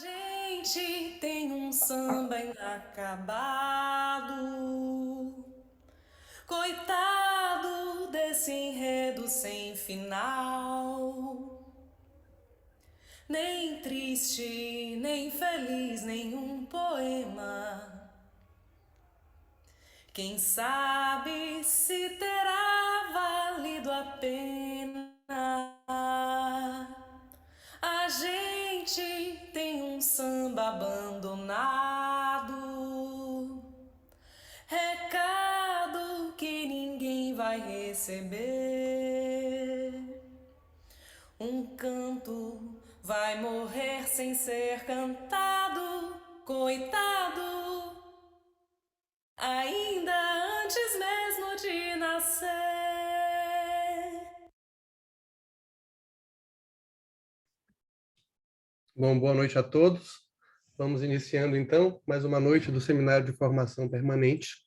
Gente tem um samba inacabado. Coitado desse enredo sem final. Nem triste, nem feliz, nenhum poema. Quem sabe se terá valido a pena. A gente tem um samba abandonado, recado que ninguém vai receber. Um canto vai morrer sem ser cantado, coitado, ainda antes mesmo de nascer. Bom, boa noite a todos. Vamos iniciando, então, mais uma noite do Seminário de Formação Permanente.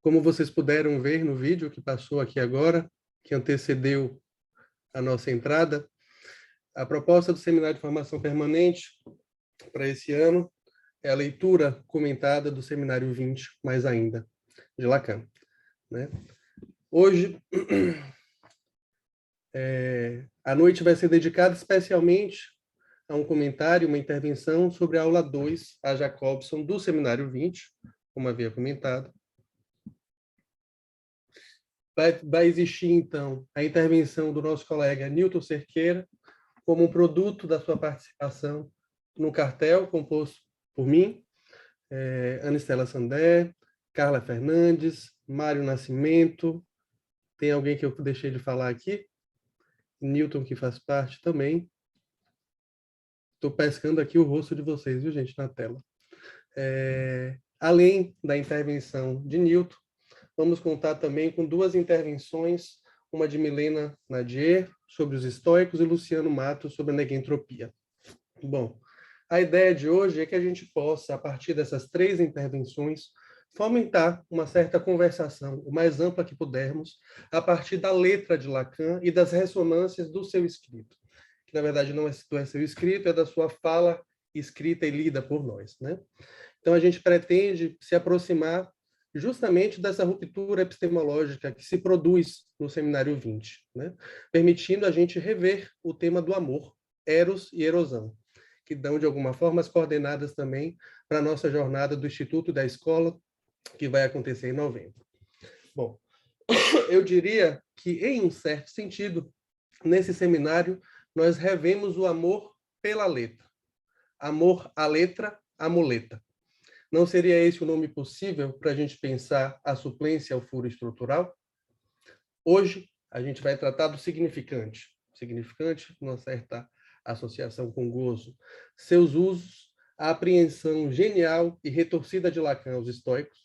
Como vocês puderam ver no vídeo que passou aqui agora, que antecedeu a nossa entrada, a proposta do Seminário de Formação Permanente para esse ano é a leitura comentada do Seminário 20, mais ainda, de Lacan, né? Hoje, a noite vai ser dedicada especialmente a um comentário, uma intervenção sobre a aula 2, a Jacobson, do Seminário 20, como havia comentado. Vai existir, então, a intervenção do nosso colega Newton Cerqueira, como um produto da sua participação no cartel, composto por mim, Ana Estela Sandé, Carla Fernandes, Mário Nascimento, tem alguém que eu deixei de falar aqui? Newton, que faz parte também. Estou pescando aqui o rosto de vocês, viu, gente, na tela. Além da intervenção de Newton, vamos contar também com duas intervenções, uma de Milena Nadier, sobre os estoicos, e Luciano Matos, sobre a negentropia. Bom, a ideia de hoje é que a gente possa, a partir dessas três intervenções, fomentar uma certa conversação, o mais ampla que pudermos, a partir da letra de Lacan e das ressonâncias do seu escrito, que na verdade não é seu escrito, é da sua fala escrita e lida por nós, né? Então a gente pretende se aproximar justamente dessa ruptura epistemológica que se produz no Seminário 20, né? Permitindo a gente rever o tema do amor, eros e erosão, que dão, de alguma forma, as coordenadas também para a nossa jornada do Instituto e da Escola, que vai acontecer em novembro. Bom, eu diria que, em um certo sentido, nesse seminário, nós revemos o amor pela letra. Amor à letra, a muleta. Não seria esse o nome possível para a gente pensar a suplência ao furo estrutural? Hoje, a gente vai tratar do significante. Significante, numa certa associação com gozo. Seus usos, a apreensão genial e retorcida de Lacan aos estoicos,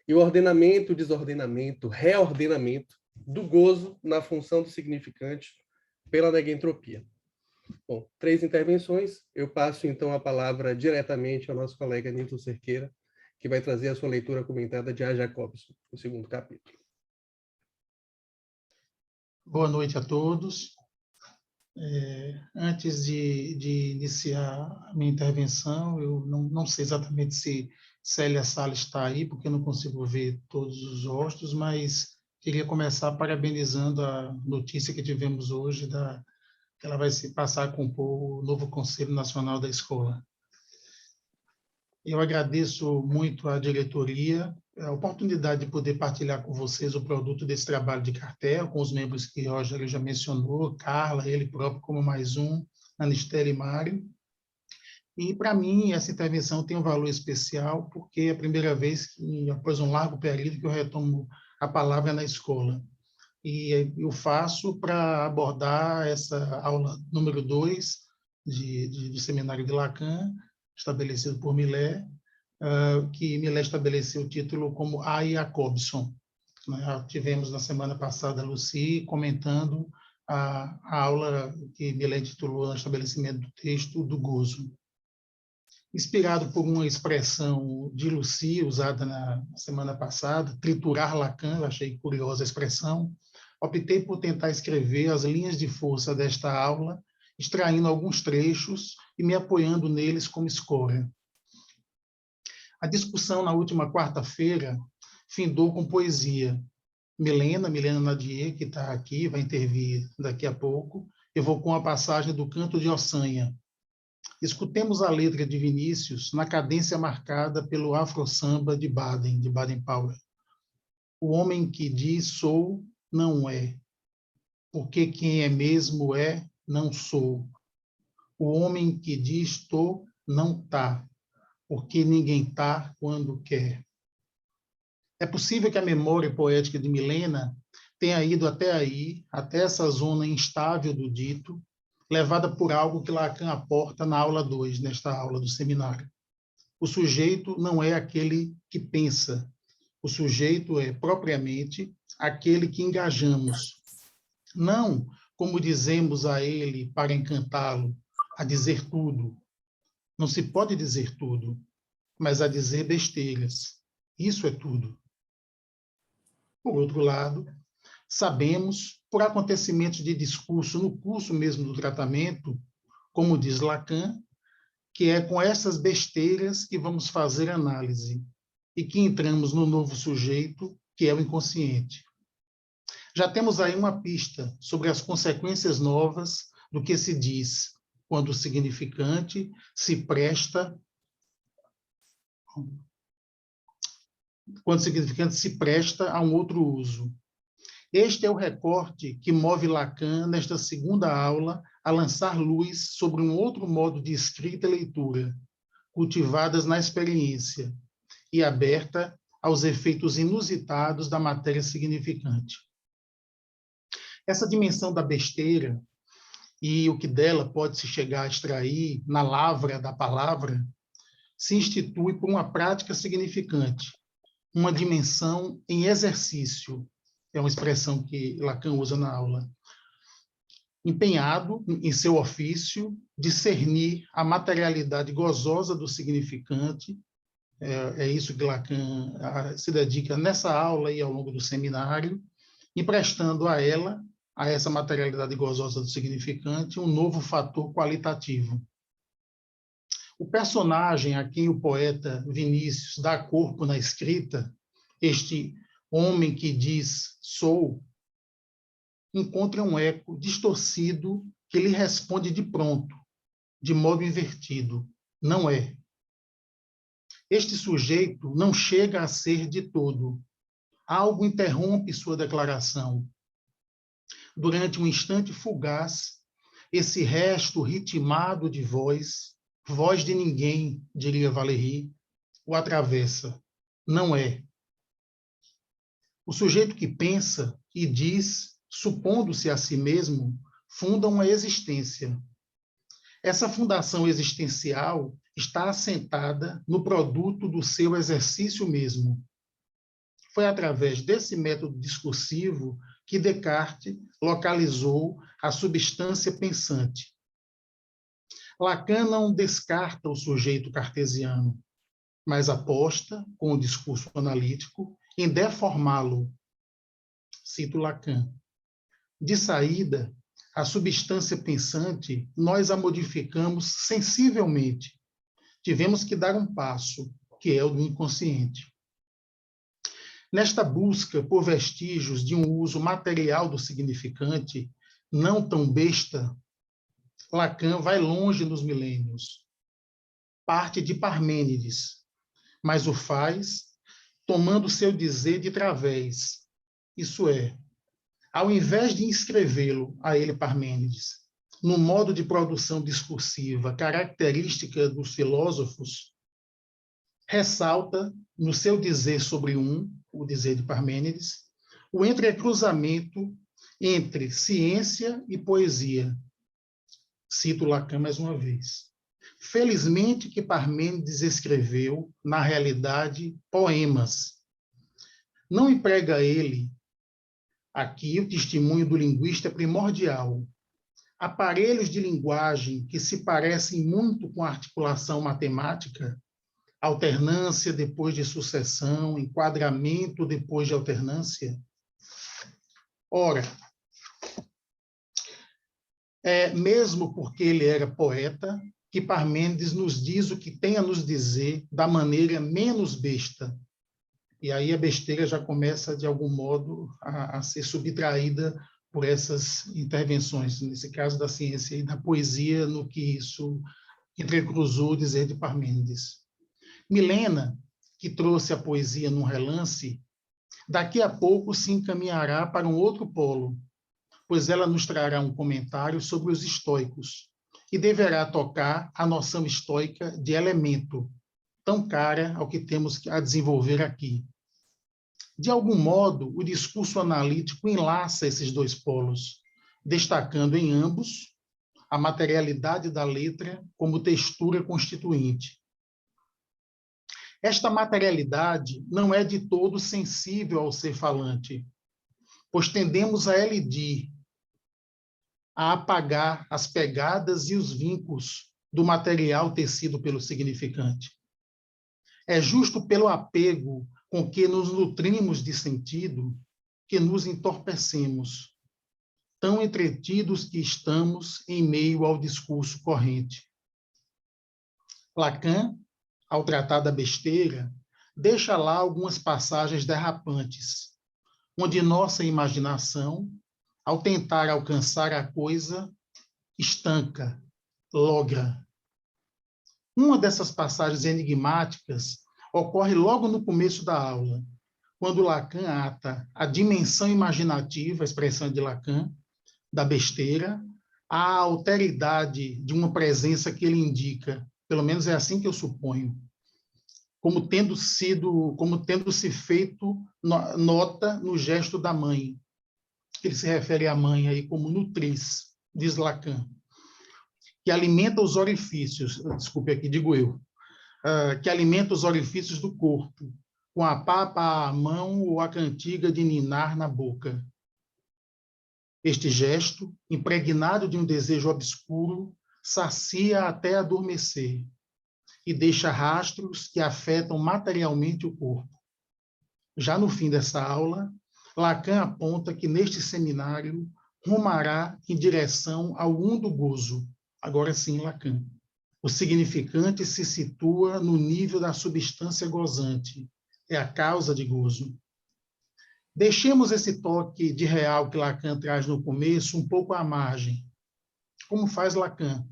e o ordenamento, desordenamento, reordenamento do gozo na função do significante pela negentropia. Bom, três intervenções. Eu passo, então, a palavra diretamente ao nosso colega Newton Cerqueira, que vai trazer a sua leitura comentada de A. Jacobson, no segundo capítulo. Boa noite a todos. Antes de iniciar a minha intervenção, eu não sei exatamente se Célia Salles está aí, porque eu não consigo ver todos os rostos, mas queria começar parabenizando a notícia que tivemos hoje, que ela vai se passar a compor o novo Conselho Nacional da Escola. Eu agradeço muito à diretoria a oportunidade de poder partilhar com vocês o produto desse trabalho de cartel, com os membros que Rogério já mencionou, Carla, ele próprio como mais um, Anistéria e Mário. E, para mim, essa intervenção tem um valor especial, porque é a primeira vez, após um largo período, que eu retomo a palavra na escola. E eu faço para abordar essa aula número 2 do Seminário de Lacan, estabelecido por Millet, que Millet estabeleceu o título como A. Jacobson. Tivemos na semana passada a Lucy comentando a aula que Millet intitulou no estabelecimento do texto do gozo. Inspirado por uma expressão de Lucy, usada na semana passada, triturar Lacan, eu achei curiosa a expressão, optei por tentar escrever as linhas de força desta aula extraindo alguns trechos e me apoiando neles como escória. A discussão na última quarta-feira findou com poesia. Milena Nadier, que está aqui, vai intervir daqui a pouco, evocou a passagem do Canto de Ossanha. Escutemos a letra de Vinícius na cadência marcada pelo afro-samba de Baden-Powell. O homem que diz sou, não é, porque quem é mesmo é, não sou. O homem que diz tô, não tá, porque ninguém tá quando quer. É possível que a memória poética de Milena tenha ido até aí, até essa zona instável do dito, levada por algo que Lacan aporta na aula 2, nesta aula do seminário. O sujeito não é aquele que pensa. O sujeito é, propriamente, aquele que engajamos. Não como dizemos a ele para encantá-lo, a dizer tudo. Não se pode dizer tudo, mas a dizer besteiras. Isso é tudo. Por outro lado, sabemos, por acontecimentos de discurso no curso mesmo do tratamento, como diz Lacan, que é com essas besteiras que vamos fazer análise e que entramos no novo sujeito, que é o inconsciente. Já temos aí uma pista sobre as consequências novas do que se diz quando o significante se presta a um outro uso. Este é o recorte que move Lacan, nesta segunda aula, a lançar luz sobre um outro modo de escrita e leitura, cultivadas na experiência e aberta aos efeitos inusitados da matéria significante. Essa dimensão da besteira e o que dela pode se chegar a extrair na lavra da palavra se institui por uma prática significante, uma dimensão em exercício, é uma expressão que Lacan usa na aula, empenhado em seu ofício, discernir a materialidade gozosa do significante, é isso que Lacan se dedica nessa aula e ao longo do seminário, emprestando a ela, a essa materialidade gozosa do significante, um novo fator qualitativo. O personagem a quem o poeta Vinícius dá corpo na escrita, este homem que diz sou, encontra um eco distorcido que lhe responde de pronto, de modo invertido. Não é. Este sujeito não chega a ser de todo. Algo interrompe sua declaração. Durante um instante fugaz, esse resto ritmado de voz de ninguém, diria Valéry, o atravessa. Não é. O sujeito que pensa e diz, supondo-se a si mesmo, funda uma existência. Essa fundação existencial está assentada no produto do seu exercício mesmo. Foi através desse método discursivo que Descartes localizou a substância pensante. Lacan não descarta o sujeito cartesiano, mas aposta, com o discurso analítico, em deformá-lo. Cito Lacan. De saída, a substância pensante, nós a modificamos sensivelmente. Tivemos que dar um passo, que é o do inconsciente. Nesta busca por vestígios de um uso material do significante, não tão besta, Lacan vai longe nos milênios. Parte de Parmênides, mas o faz tomando seu dizer de través. Isso é, ao invés de inscrevê-lo a ele, Parmênides, no modo de produção discursiva característica dos filósofos, ressalta, no seu dizer sobre o dizer de Parmênides, o entrecruzamento entre ciência e poesia. Cito Lacan mais uma vez. Felizmente que Parmênides escreveu, na realidade, poemas. Não emprega ele, aqui o testemunho do linguista é primordial, aparelhos de linguagem que se parecem muito com a articulação matemática, alternância depois de sucessão, enquadramento depois de alternância. Ora, mesmo porque ele era poeta, que Parmênides nos diz o que tem a nos dizer da maneira menos besta. E aí a besteira já começa, de algum modo, a ser subtraída por essas intervenções, nesse caso da ciência e da poesia, no que isso entrecruzou o dizer de Parmênides. Milena, que trouxe a poesia num relance, daqui a pouco se encaminhará para um outro polo, pois ela nos trará um comentário sobre os estoicos e deverá tocar a noção estoica de elemento, tão cara ao que temos a desenvolver aqui. De algum modo, o discurso analítico enlaça esses dois polos, destacando em ambos a materialidade da letra como textura constituinte. Esta materialidade não é de todo sensível ao ser falante, pois tendemos a elidir, a apagar as pegadas e os vincos do material tecido pelo significante. É justo pelo apego com que nos nutrimos de sentido que nos entorpecemos, tão entretidos que estamos em meio ao discurso corrente. Lacan, ao tratar da besteira, deixa lá algumas passagens derrapantes, onde nossa imaginação, ao tentar alcançar a coisa, estanca, logra. Uma dessas passagens enigmáticas ocorre logo no começo da aula, quando Lacan ata a dimensão imaginativa, a expressão de Lacan, da besteira, à alteridade de uma presença que ele indica, pelo menos é assim que eu suponho, como tendo se feito nota no gesto da mãe. Ele se refere à mãe aí como nutriz, diz Lacan, que alimenta os orifícios, desculpe aqui, digo eu, que alimenta os orifícios do corpo, com a papa à mão ou a cantiga de ninar na boca. Este gesto, impregnado de um desejo obscuro, sacia até adormecer e deixa rastros que afetam materialmente o corpo. Já no fim dessa aula, Lacan aponta que neste seminário rumará em direção ao undo gozo. Agora sim, Lacan. O significante se situa no nível da substância gozante. É a causa de gozo. Deixemos esse toque de real que Lacan traz no começo um pouco à margem, como faz Lacan,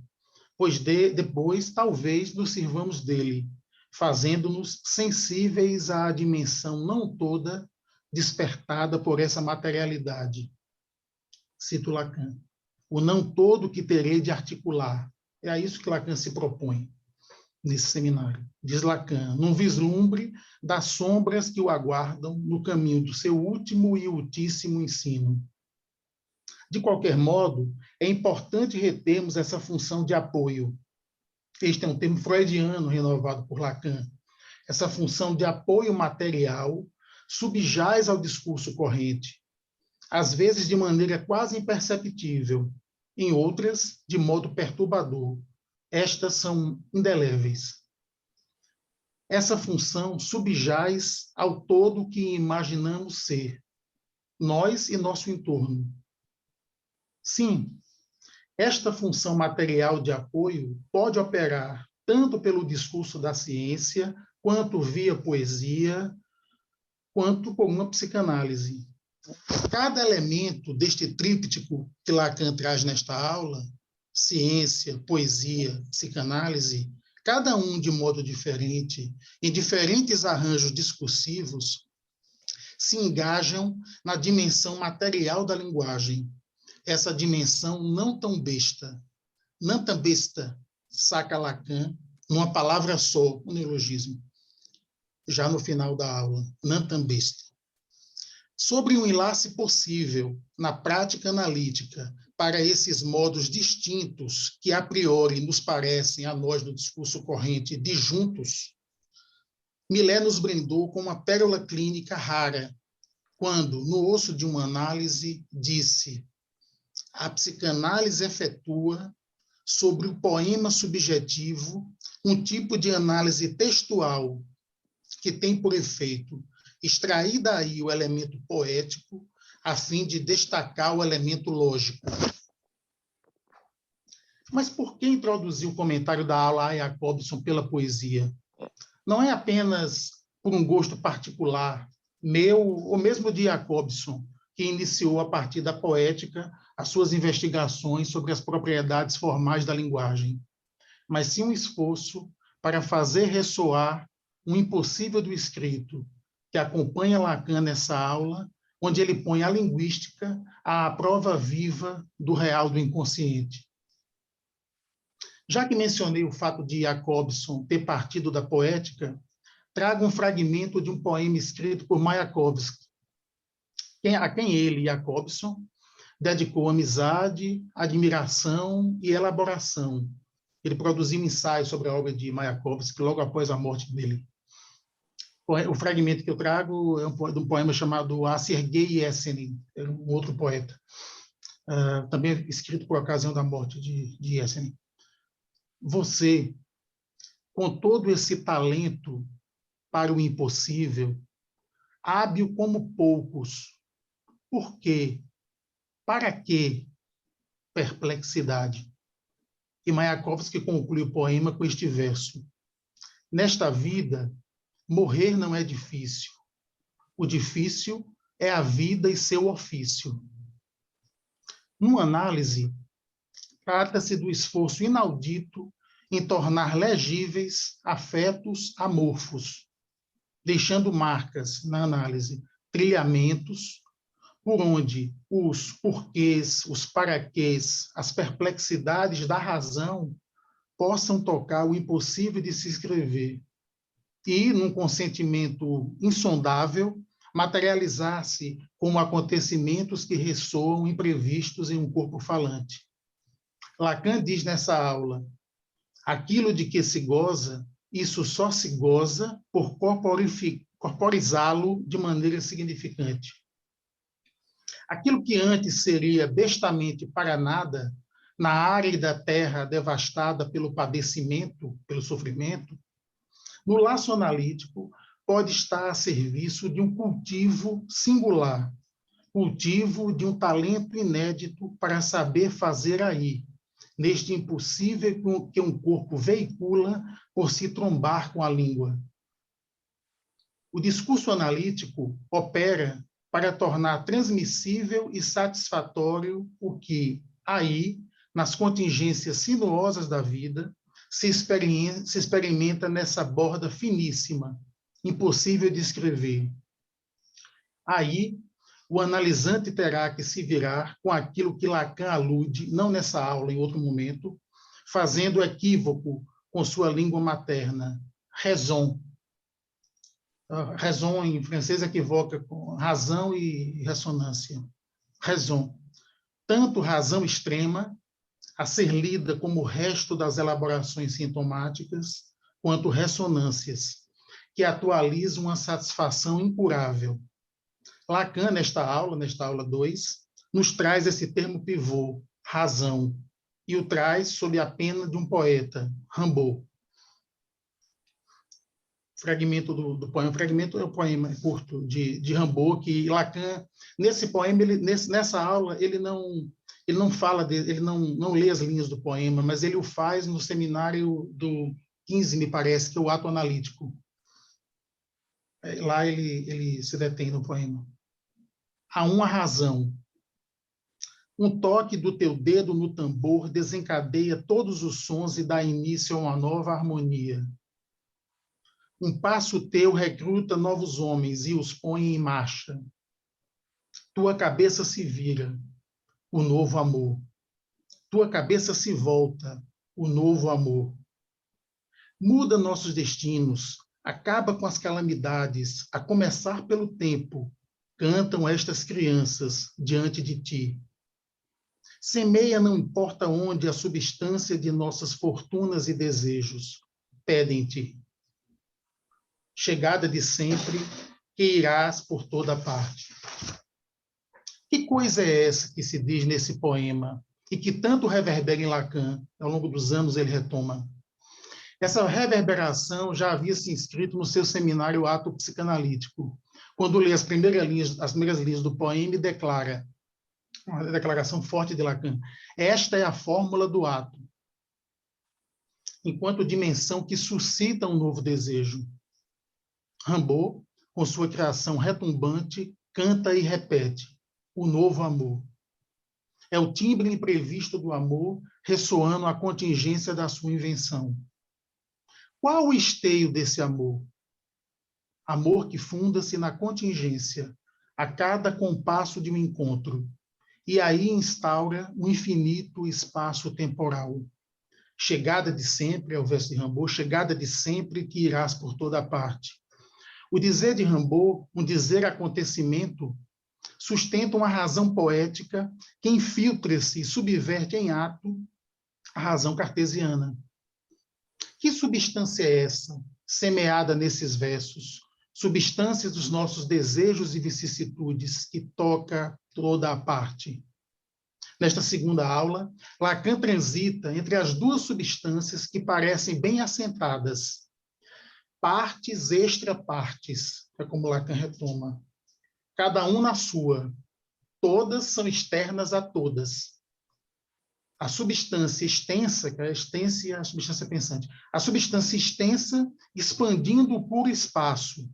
pois depois talvez nos sirvamos dele, fazendo-nos sensíveis à dimensão não toda despertada por essa materialidade. Cito Lacan. O não todo que terei de articular. É a isso que Lacan se propõe nesse seminário. Diz Lacan, num vislumbre das sombras que o aguardam no caminho do seu último e ultíssimo ensino. De qualquer modo, é importante retermos essa função de apoio. Este é um termo freudiano renovado por Lacan. Essa função de apoio material subjaz ao discurso corrente, às vezes de maneira quase imperceptível, em outras, de modo perturbador. Estas são indeléveis. Essa função subjaz ao todo que imaginamos ser, nós e nosso entorno. Sim, esta função material de apoio pode operar tanto pelo discurso da ciência, quanto via poesia, quanto por uma psicanálise. Cada elemento deste tríptico que Lacan traz nesta aula, ciência, poesia, psicanálise, cada um de modo diferente, em diferentes arranjos discursivos, se engajam na dimensão material da linguagem, essa dimensão não tão besta, saca Lacan, numa palavra só, um neologismo, já no final da aula, nantambesta. Sobre um enlace possível na prática analítica para esses modos distintos que a priori nos parecem a nós no discurso corrente disjuntos, Millet nos brindou com uma pérola clínica rara, quando, no osso de uma análise, disse: a psicanálise efetua sobre o poema subjetivo um tipo de análise textual que tem por efeito extrair daí o elemento poético a fim de destacar o elemento lógico. Mas por que introduzir o comentário da aula a Jacobson pela poesia? Não é apenas por um gosto particular, meu ou mesmo de Jacobson, que iniciou a partir da poética as suas investigações sobre as propriedades formais da linguagem, mas sim um esforço para fazer ressoar o impossível do escrito, que acompanha Lacan nessa aula, onde ele põe a linguística à prova viva do real do inconsciente. Já que mencionei o fato de Jacobson ter partido da poética, trago um fragmento de um poema escrito por Mayakovsky, a quem ele, Jacobson, dedicou amizade, admiração e elaboração. Ele produziu um ensaio sobre a obra de Mayakovsky logo após a morte dele. O fragmento que eu trago é de um poema chamado A Sergei Yesenin, um outro poeta, também escrito por ocasião da morte de Yesenin. Você, com todo esse talento para o impossível, hábil como poucos, por quê? Para quê? Perplexidade. E Mayakovsky conclui o poema com este verso: nesta vida, morrer não é difícil. O difícil é a vida e seu ofício. Numa análise, trata-se do esforço inaudito em tornar legíveis afetos amorfos, deixando marcas na análise, trilhamentos, por onde os porquês, os paraquês, as perplexidades da razão possam tocar o impossível de se escrever e, num consentimento insondável, materializar-se como acontecimentos que ressoam imprevistos em um corpo falante. Lacan diz nessa aula: aquilo de que se goza, isso só se goza por corporizá-lo de maneira significante. Aquilo que antes seria bestamente para nada, na árida terra devastada pelo padecimento, pelo sofrimento, no laço analítico pode estar a serviço de um cultivo singular, cultivo de um talento inédito para saber fazer aí, neste impossível que um corpo veicula por se trombar com a língua. O discurso analítico opera para tornar transmissível e satisfatório o que, aí, nas contingências sinuosas da vida, se experimenta nessa borda finíssima, impossível de escrever. Aí, o analisante terá que se virar com aquilo que Lacan alude, não nessa aula, em outro momento, fazendo equívoco com sua língua materna, raison. Raison, em francês, equivoca com razão e ressonância. Raison. Tanto razão extrema, a ser lida como o resto das elaborações sintomáticas, quanto ressonâncias, que atualizam uma satisfação incurável. Lacan, nesta aula 2, nos traz esse termo pivô, razão, e o traz sob a pena de um poeta, Rimbaud. Fragmento do poema. Fragmento é o poema curto de Rimbaud, que Lacan, nesse poema, nessa aula, ele não fala, ele não lê as linhas do poema, mas ele o faz no seminário do 15, me parece, que é o ato analítico. Lá ele se detém no poema. Há uma razão. Um toque do teu dedo no tambor desencadeia todos os sons e dá início a uma nova harmonia. Um passo teu recruta novos homens e os põe em marcha. Tua cabeça se vira, o novo amor. Tua cabeça se volta, o novo amor. Muda nossos destinos, acaba com as calamidades, a começar pelo tempo, cantam estas crianças diante de ti. Semeia não importa onde a substância de nossas fortunas e desejos, pedem-te. Chegada de sempre, que irás por toda parte. Que coisa é essa que se diz nesse poema e que tanto reverbera em Lacan, ao longo dos anos ele retoma? Essa reverberação já havia se inscrito no seu seminário Ato Psicanalítico, quando lê as primeiras linhas do poema e declara, uma declaração forte de Lacan: esta é a fórmula do ato, enquanto dimensão que suscita um novo desejo. Rimbaud, com sua criação retumbante, canta e repete o novo amor. É o timbre imprevisto do amor, ressoando a contingência da sua invenção. Qual o esteio desse amor? Amor que funda-se na contingência, a cada compasso de um encontro, e aí instaura um infinito espaço temporal. Chegada de sempre, é o verso de Rimbaud, chegada de sempre que irás por toda parte. O dizer de Rimbaud, um dizer acontecimento, sustenta uma razão poética que infiltra-se e subverte em ato a razão cartesiana. Que substância é essa, semeada nesses versos? Substância dos nossos desejos e vicissitudes, que toca toda a parte. Nesta segunda aula, Lacan transita entre as duas substâncias que parecem bem assentadas, partes extra-partes, é como Lacan retoma. Cada um na sua, todas são externas a todas. A substância extensa, que é a extensa e a substância pensante, a substância extensa expandindo o puro espaço,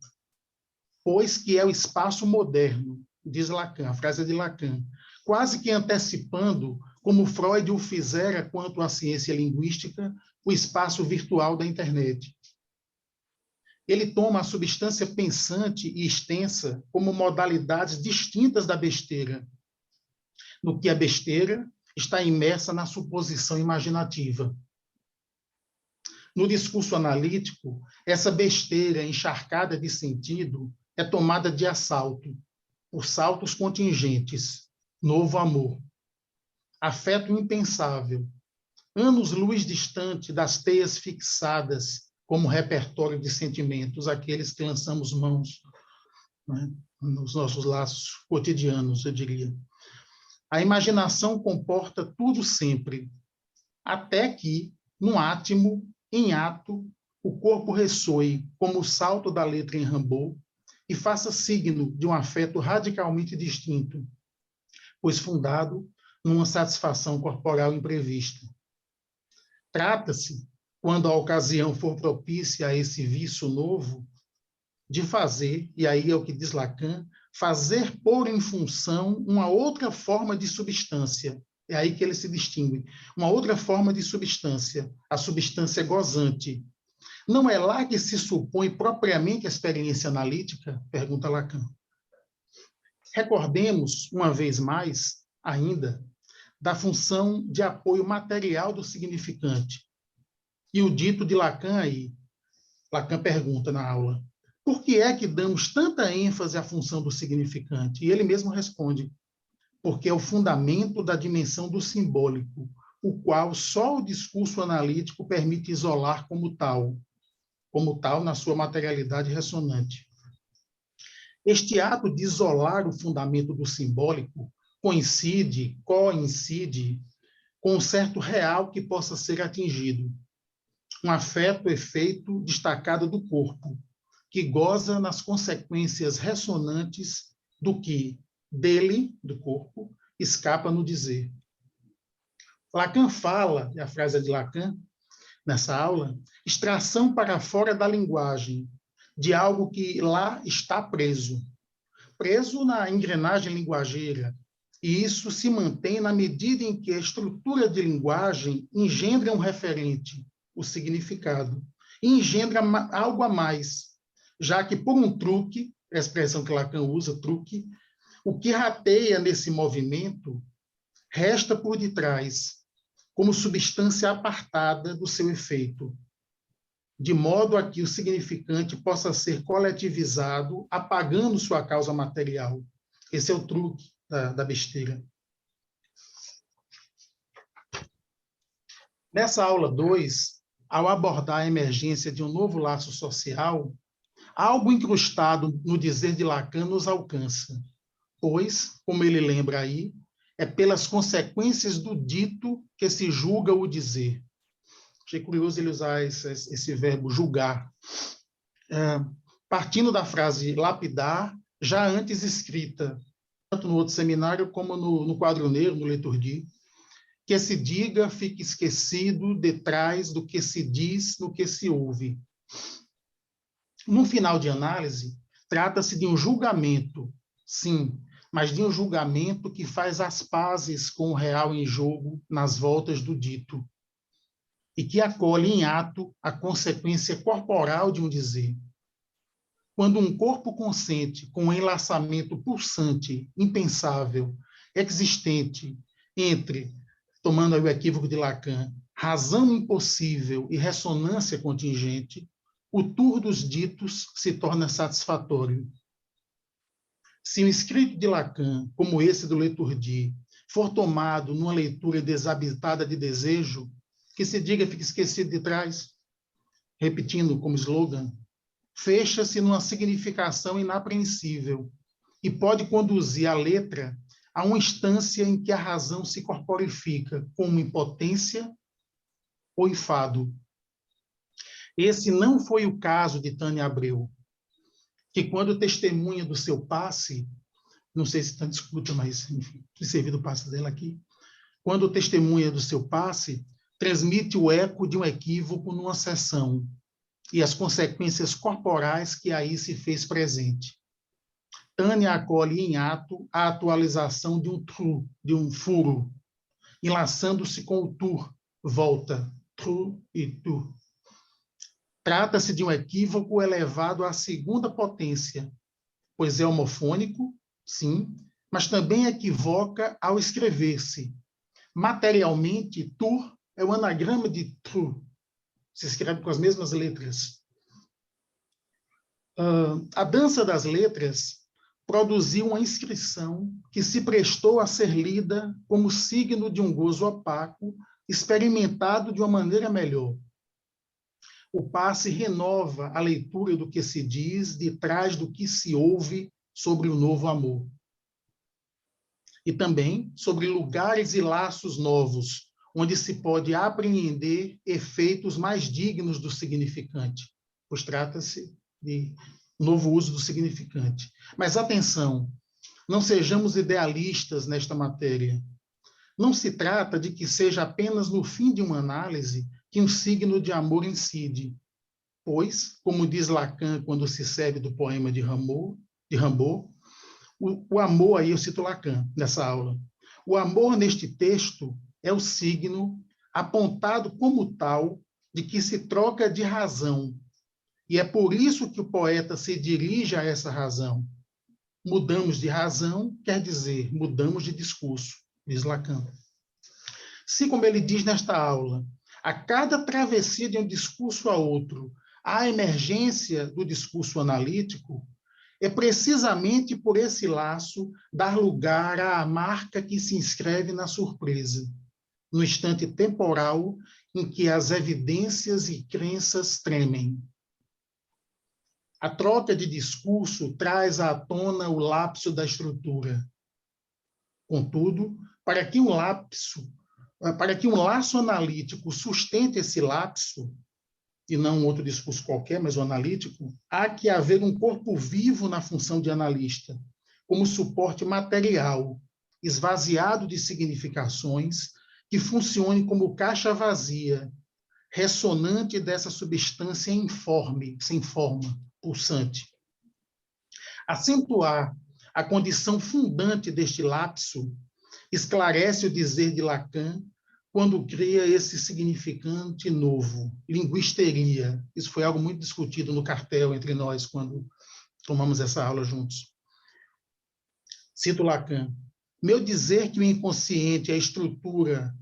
pois que é o espaço moderno, diz Lacan, a frase é de Lacan, quase que antecipando, como Freud o fizera quanto à ciência linguística, o espaço virtual da internet. Ele toma a substância pensante e extensa como modalidades distintas da besteira, no que a besteira está imersa na suposição imaginativa. No discurso analítico, essa besteira encharcada de sentido é tomada de assalto, por saltos contingentes, novo amor, afeto impensável, anos-luz distante das teias fixadas como repertório de sentimentos, aqueles que lançamos mãos, né, nos nossos laços cotidianos, eu diria. A imaginação comporta tudo sempre, até que, num átimo, em ato, o corpo ressoe como o salto da letra em Rimbaud e faça signo de um afeto radicalmente distinto, pois fundado numa satisfação corporal imprevista. Trata-se, quando a ocasião for propícia a esse vício novo, de fazer, e aí é o que diz Lacan, fazer pôr em função uma outra forma de substância. É aí que ele se distingue. Uma outra forma de substância, a substância gozante. Não é lá que se supõe propriamente a experiência analítica? Pergunta Lacan. Recordemos, uma vez mais, ainda, da função de apoio material do significante. E o dito de Lacan aí, Lacan pergunta na aula, por que é que damos tanta ênfase à função do significante? E ele mesmo responde, porque é o fundamento da dimensão do simbólico, o qual só o discurso analítico permite isolar como tal na sua materialidade ressonante. Este ato de isolar o fundamento do simbólico coincide com um certo real que possa ser atingido, um afeto-efeito destacado do corpo, que goza nas consequências ressonantes do que, dele, do corpo, escapa no dizer. Lacan fala, e a frase é de Lacan, nessa aula, extração para fora da linguagem, de algo que lá está preso na engrenagem linguageira, e isso se mantém na medida em que a estrutura de linguagem engendra um referente, o significado, e engendra algo a mais, já que por um truque, a expressão que Lacan usa, truque, o que rateia nesse movimento resta por detrás, como substância apartada do seu efeito, de modo a que o significante possa ser coletivizado, apagando sua causa material. Esse é o truque da besteira. Nessa aula 2, ao abordar a emergência de um novo laço social, algo incrustado no dizer de Lacan nos alcança, pois, como ele lembra aí, é pelas consequências do dito que se julga o dizer. Achei curioso ele usar esse verbo julgar. Partindo da frase lapidar, já antes escrita, tanto no outro seminário como no quadro negro, no Liturgia, que se diga fique esquecido detrás do que se diz, no que se ouve. No final de análise, trata-se de um julgamento, sim, mas de um julgamento que faz as pazes com o real em jogo nas voltas do dito e que acolhe em ato a consequência corporal de um dizer. Quando um corpo consente com um enlaçamento pulsante, impensável, existente entre, tomando aí o equívoco de Lacan, razão impossível e ressonância contingente, o tour dos ditos se torna satisfatório. Se um escrito de Lacan, como esse do Leturdi, for tomado numa leitura desabitada de desejo, que se diga fique esquecido de trás, repetindo como slogan, fecha-se numa significação inapreensível e pode conduzir a letra a uma instância em que a razão se corporifica como impotência ou enfado. Esse não foi o caso de Tânia Abreu, que quando testemunha do seu passe, não sei se está discuta, mas enfim, servir do passe dela aqui, quando testemunha do seu passe, transmite o eco de um equívoco numa sessão e as consequências corporais que aí se fez presente. Tânia acolhe em ato a atualização de um true, de um furo, enlaçando-se com o tur, volta, true e tur. Trata-se de um equívoco elevado à segunda potência, pois é homofônico, sim, mas também equivoca ao escrever-se. Materialmente, tur é o anagrama de true, se escreve com as mesmas letras. A dança das letras produziu uma inscrição que se prestou a ser lida como signo de um gozo opaco, experimentado de uma maneira melhor. O passe renova a leitura do que se diz de trás do que se ouve sobre o novo amor. E também sobre lugares e laços novos, onde se pode apreender efeitos mais dignos do significante, pois trata-se de novo uso do significante. Mas atenção, não sejamos idealistas nesta matéria. Não se trata de que seja apenas no fim de uma análise que um signo de amor incide, pois, como diz Lacan quando se serve do poema de Rimbaud, o amor, aí eu cito Lacan nessa aula, o amor neste texto é o signo apontado como tal de que se troca de razão, e é por isso que o poeta se dirige a essa razão. Mudamos de razão, quer dizer, mudamos de discurso, diz Lacan. Se, como ele diz nesta aula, a cada travessia de um discurso a outro, há a emergência do discurso analítico, é precisamente por esse laço dar lugar à marca que se inscreve na surpresa, no instante temporal em que as evidências e crenças tremem. A troca de discurso traz à tona o lapso da estrutura. Contudo, para que um laço analítico sustente esse lapso, e não um outro discurso qualquer, mas o analítico, há que haver um corpo vivo na função de analista, como suporte material, esvaziado de significações, que funcione como caixa vazia, ressonante dessa substância informe, sem forma, pulsante. Acentuar a condição fundante deste lapso esclarece o dizer de Lacan quando cria esse significante novo, linguisteria. Isso foi algo muito discutido no cartel entre nós quando tomamos essa aula juntos. Cito Lacan. Meu dizer que o inconsciente é estruturado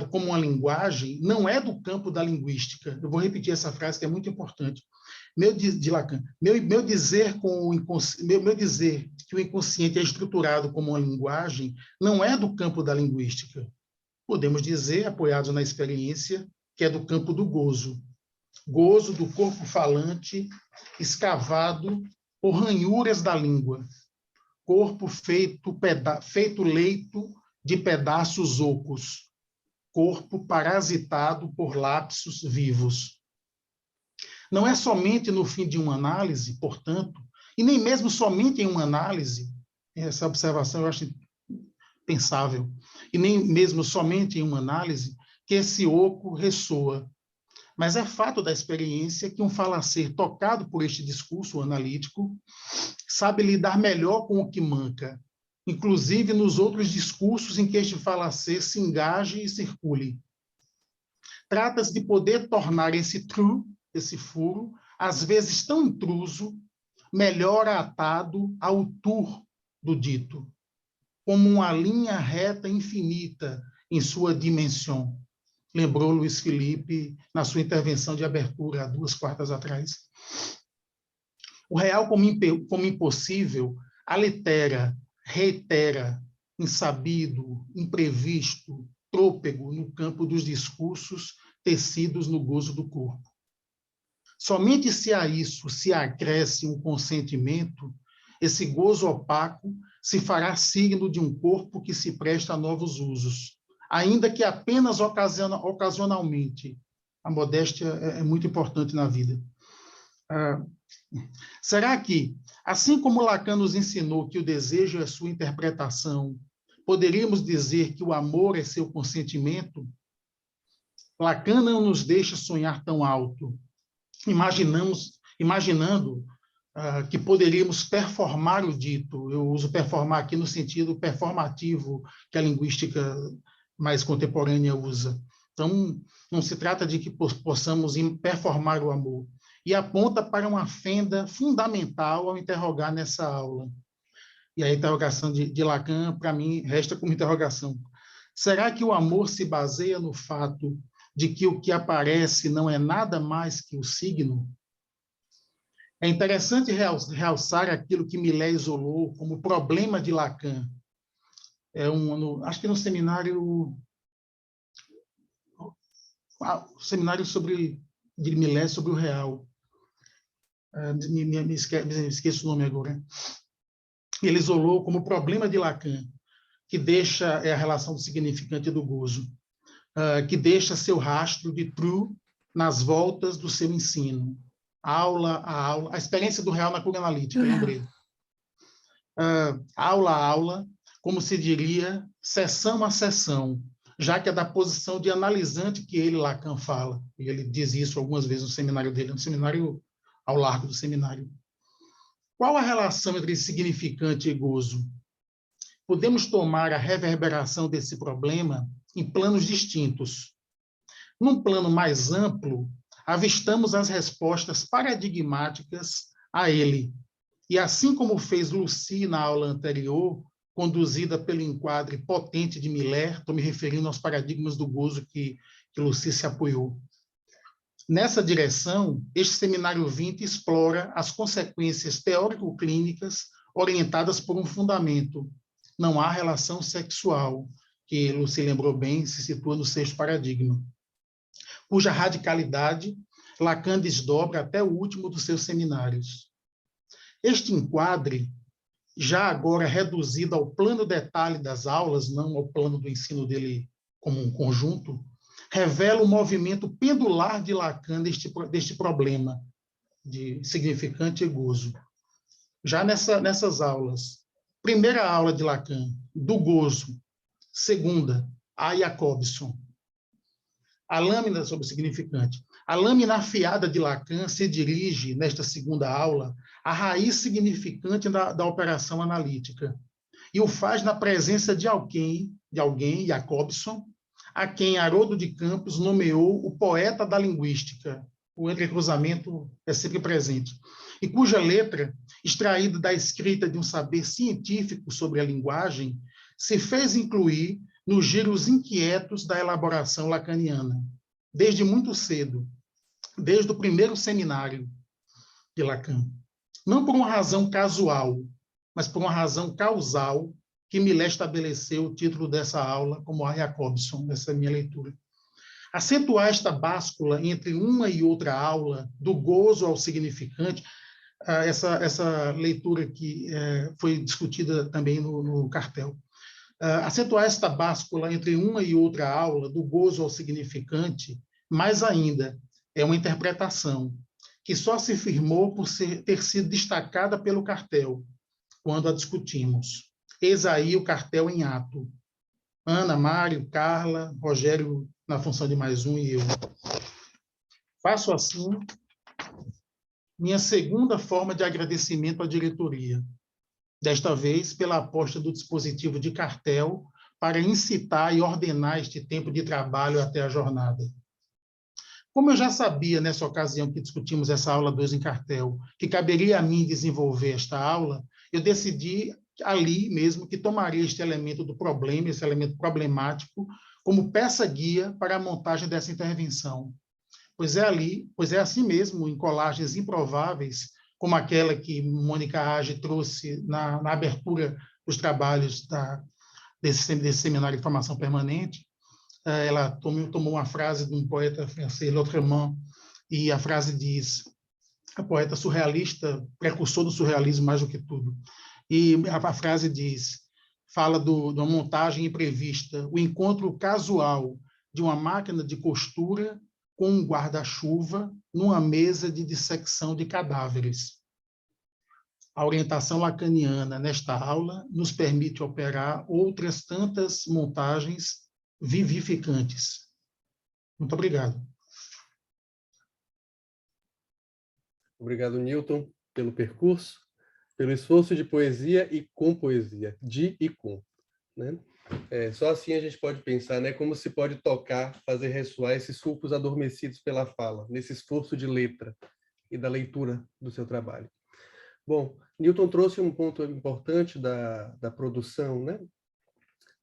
como uma linguagem não é do campo da linguística. Eu vou repetir essa frase que é muito importante. De Lacan. Meu dizer que o inconsciente é estruturado como uma linguagem não é do campo da linguística. Podemos dizer, apoiados na experiência, que é do campo do gozo. Gozo do corpo falante, escavado por ranhuras da língua. Corpo feito leito de pedaços ocos. Corpo parasitado por lapsos vivos. Não é somente no fim de uma análise, portanto, e nem mesmo somente em uma análise, essa observação eu acho pensável, e nem mesmo somente em uma análise, que esse oco ressoa. Mas é fato da experiência que um falacer tocado por este discurso analítico sabe lidar melhor com o que manca, inclusive nos outros discursos em que este falacer se engaje e circule. Trata-se de poder tornar esse true, esse furo, às vezes tão intruso, melhor atado ao tour do dito, como uma linha reta infinita em sua dimensão. Lembrou Luiz Felipe na sua intervenção de abertura há 2 quartas atrás. O real como impossível alitera, reitera, insabido, imprevisto, trôpego no campo dos discursos tecidos no gozo do corpo. Somente se a isso se acresce um consentimento, esse gozo opaco se fará signo de um corpo que se presta a novos usos, ainda que apenas ocasionalmente. A modéstia é muito importante na vida. Será que, assim como Lacan nos ensinou que o desejo é sua interpretação, poderíamos dizer que o amor é seu consentimento? Lacan não nos deixa sonhar tão alto, imaginando que poderíamos performar o dito. Eu uso performar aqui no sentido performativo que a linguística mais contemporânea usa. Então, não se trata de que possamos performar o amor. E aponta para uma fenda fundamental ao interrogar nessa aula. E a interrogação de Lacan, para mim, resta como interrogação. Será que o amor se baseia no fato de que o que aparece não é nada mais que o signo? É interessante realçar aquilo que Millet isolou como problema de Lacan. Acho que no seminário de Millet sobre o real. Me esqueço o nome agora. Ele isolou como problema de Lacan, que deixa a relação do significante e do gozo, que deixa seu rastro de true nas voltas do seu ensino. Aula a aula, a experiência do real na cura analítica, lembrei. Aula a aula, como se diria, sessão a sessão, já que é da posição de analisante que ele, Lacan, fala. E ele diz isso algumas vezes no seminário dele, no seminário ao largo do seminário. Qual a relação entre significante e gozo? Podemos tomar a reverberação desse problema em planos distintos. Num plano mais amplo, avistamos as respostas paradigmáticas a ele. E assim como fez Lucy na aula anterior, conduzida pelo enquadre potente de Millet, estou me referindo aos paradigmas do gozo que Lucy se apoiou. Nessa direção, este seminário 20 explora as consequências teórico-clínicas orientadas por um fundamento. Não há relação sexual, que Lucy lembrou bem, se situa no 6º paradigma, cuja radicalidade Lacan desdobra até o último dos seus seminários. Este enquadre, já agora reduzido ao plano detalhe das aulas, não ao plano do ensino dele como um conjunto, revela o movimento pendular de Lacan deste problema de significante e gozo. Já nessas aulas, primeira aula de Lacan, do gozo, segunda, a Jacobson. A lâmina sobre o significante. A lâmina afiada de Lacan se dirige, nesta segunda aula, à raiz significante da operação analítica, e o faz na presença de alguém, Jacobson, a quem Haroldo de Campos nomeou o poeta da linguística. O entrecruzamento é sempre presente. E cuja letra, extraída da escrita de um saber científico sobre a linguagem, se fez incluir nos giros inquietos da elaboração lacaniana, desde muito cedo, desde o primeiro seminário de Lacan. Não por uma razão casual, mas por uma razão causal, que Millet estabeleceu o título dessa aula como a Jacobson, nessa minha leitura. Acentuar esta báscula entre uma e outra aula, do gozo ao significante, essa leitura que foi discutida também no cartel. Acentuar esta báscula entre uma e outra aula, do gozo ao significante, mais ainda, é uma interpretação que só se firmou por ter sido destacada pelo cartel, quando a discutimos. Eis aí o cartel em ato. Ana, Mário, Carla, Rogério na função de mais um e eu. Faço assim minha segunda forma de agradecimento à diretoria, desta vez pela aposta do dispositivo de cartel para incitar e ordenar este tempo de trabalho até a jornada. Como eu já sabia, nessa ocasião que discutimos essa aula 2 em cartel, que caberia a mim desenvolver esta aula, eu decidi ali mesmo que tomaria este elemento do problema, esse elemento problemático, como peça-guia para a montagem dessa intervenção. Pois é assim mesmo, em colagens improváveis, como aquela que Mônica Age trouxe na abertura dos trabalhos desse seminário de formação permanente. Ela tomou uma frase de um poeta francês, Lautréamont, e a frase diz, a poeta surrealista, precursor do surrealismo mais do que tudo, e a frase diz, fala de uma montagem imprevista, o encontro casual de uma máquina de costura com um guarda-chuva numa mesa de dissecção de cadáveres. A orientação lacaniana nesta aula nos permite operar outras tantas montagens vivificantes. Muito obrigado. Obrigado, Newton, pelo percurso, pelo esforço de poesia e com poesia, de e com, né? Só assim a gente pode pensar, né, como se pode tocar, fazer ressoar esses sulcos adormecidos pela fala, nesse esforço de letra e da leitura do seu trabalho. Bom, Newton trouxe um ponto importante da produção, né,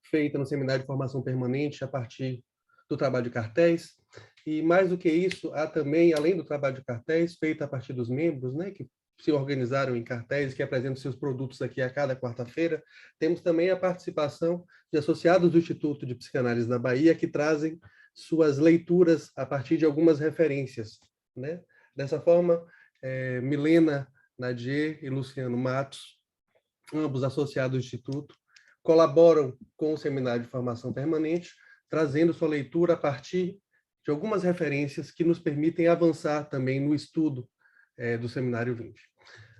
feita no Seminário de Formação Permanente a partir do trabalho de cartéis, e mais do que isso, há também, além do trabalho de cartéis, feito a partir dos membros, né, que se organizaram em cartéis, que apresentam seus produtos aqui a cada quarta-feira, temos também a participação de associados do Instituto de Psicanálise da Bahia, que trazem suas leituras a partir de algumas referências, né? Dessa forma, Milena Nadier e Luciano Matos, ambos associados do Instituto, colaboram com o Seminário de Formação Permanente, trazendo sua leitura a partir de algumas referências que nos permitem avançar também no estudo do Seminário 20.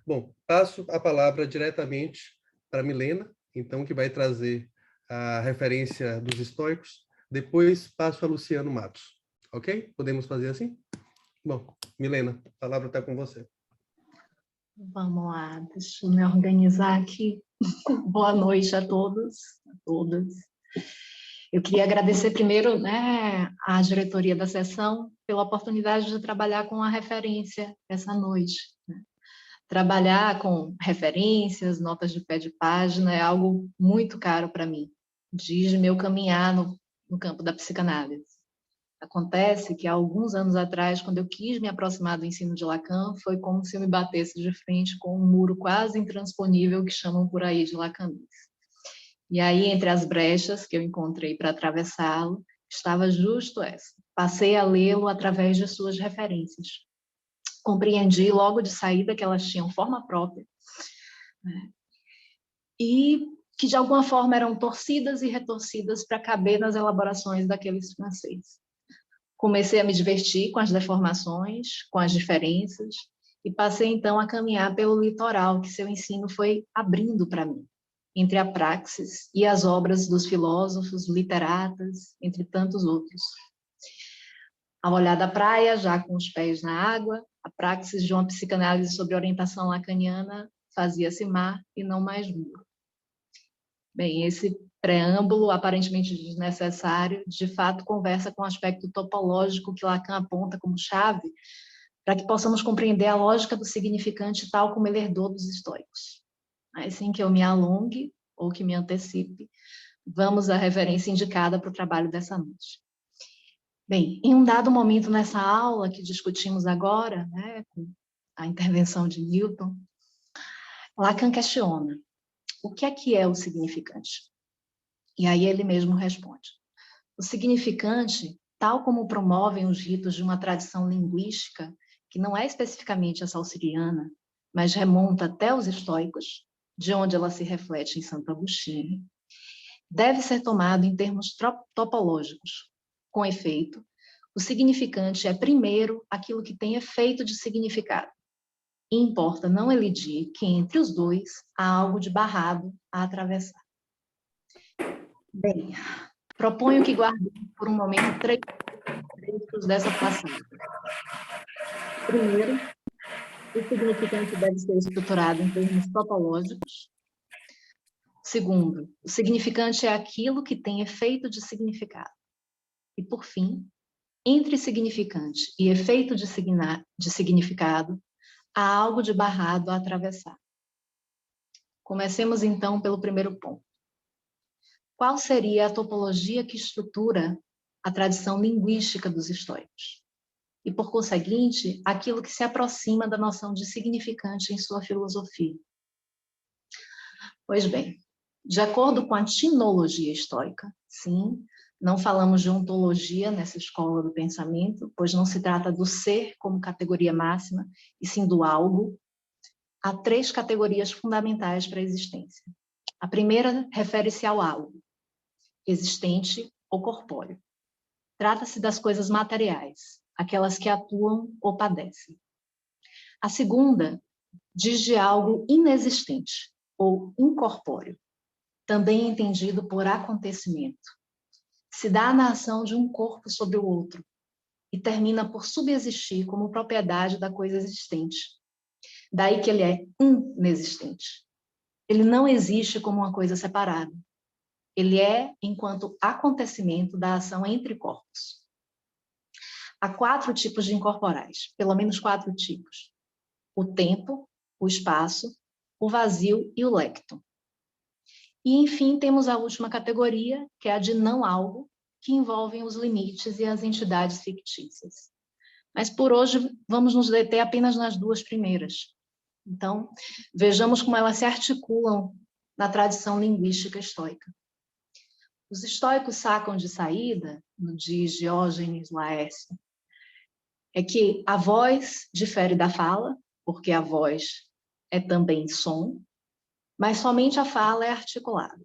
Bom, passo a palavra diretamente para Milena, então, que vai trazer a referência dos estoicos. Depois passo a Luciano Matos. Ok? Podemos fazer assim? Bom, Milena, a palavra está com você. Vamos lá, deixa eu me organizar aqui. Boa noite a todos, a todas. Eu queria agradecer primeiro, né, à diretoria da sessão pela oportunidade de trabalhar com a referência essa noite. Né? Trabalhar com referências, notas de pé de página é algo muito caro para mim. Diz meu caminhar no campo da psicanálise. Acontece que há alguns anos atrás, quando eu quis me aproximar do ensino de Lacan, foi como se eu me batesse de frente com um muro quase intransponível que chamam por aí de Lacanês. E aí, entre as brechas que eu encontrei para atravessá-lo, estava justo essa. Passei a lê-lo através de suas referências. Compreendi logo de saída que elas tinham forma própria, né? E que, de alguma forma, eram torcidas e retorcidas para caber nas elaborações daqueles franceses. Comecei a me divertir com as deformações, com as diferenças, e passei, então, a caminhar pelo litoral que seu ensino foi abrindo para mim, entre a praxis e as obras dos filósofos, literatas, entre tantos outros. Ao olhar da praia, já com os pés na água, a praxis de uma psicanálise sobre orientação lacaniana fazia-se mar e não mais muro. Bem, esse preâmbulo, aparentemente desnecessário, de fato conversa com o aspecto topológico que Lacan aponta como chave para que possamos compreender a lógica do significante tal como ele herdou dos estoicos. Mas, sem que eu me alongue ou que me antecipe, vamos à referência indicada para o trabalho dessa noite. Bem, em um dado momento nessa aula que discutimos agora, né, com a intervenção de Newton, Lacan questiona: o que é o significante? E aí ele mesmo responde: o significante, tal como promovem os ritos de uma tradição linguística que não é especificamente a saussuriana, mas remonta até os estoicos, de onde ela se reflete em Santo Agostinho, deve ser tomado em termos topológicos. Com efeito, o significante é, primeiro, aquilo que tem efeito de significado. E importa não elidir que, entre os dois, há algo de barrado a atravessar. Bem, proponho que guardemos por um momento 3 trechos dessa passagem. Primeiro, o significante deve ser estruturado em termos topológicos. Segundo, o significante é aquilo que tem efeito de significado. E, por fim, entre significante e efeito de significado, há algo de barrado a atravessar. Comecemos, então, pelo primeiro ponto. Qual seria a topologia que estrutura a tradição linguística dos estoicos? E, por conseguinte, aquilo que se aproxima da noção de significante em sua filosofia. Pois bem, de acordo com a tinologia estoica, sim, não falamos de ontologia nessa escola do pensamento, pois não se trata do ser como categoria máxima, e sim do algo. Há 3 categorias fundamentais para a existência. A primeira refere-se ao algo, existente ou corpóreo. Trata-se das coisas materiais, aquelas que atuam ou padecem. A segunda diz de algo inexistente ou incorpóreo, também entendido por acontecimento. Se dá na ação de um corpo sobre o outro e termina por subsistir como propriedade da coisa existente. Daí que ele é inexistente. Ele não existe como uma coisa separada. Ele é enquanto acontecimento da ação entre corpos. Há 4 tipos de incorporais, pelo menos 4 tipos. O tempo, o espaço, o vazio e o lecto. E, enfim, temos a última categoria, que é a de não algo, que envolvem os limites e as entidades fictícias. Mas, por hoje, vamos nos deter apenas nas 2 primeiras. Então, vejamos como elas se articulam na tradição linguística estoica. Os estoicos sacam de saída, no diz Diógenes Laércio, é que a voz difere da fala, porque a voz é também som, mas somente a fala é articulada.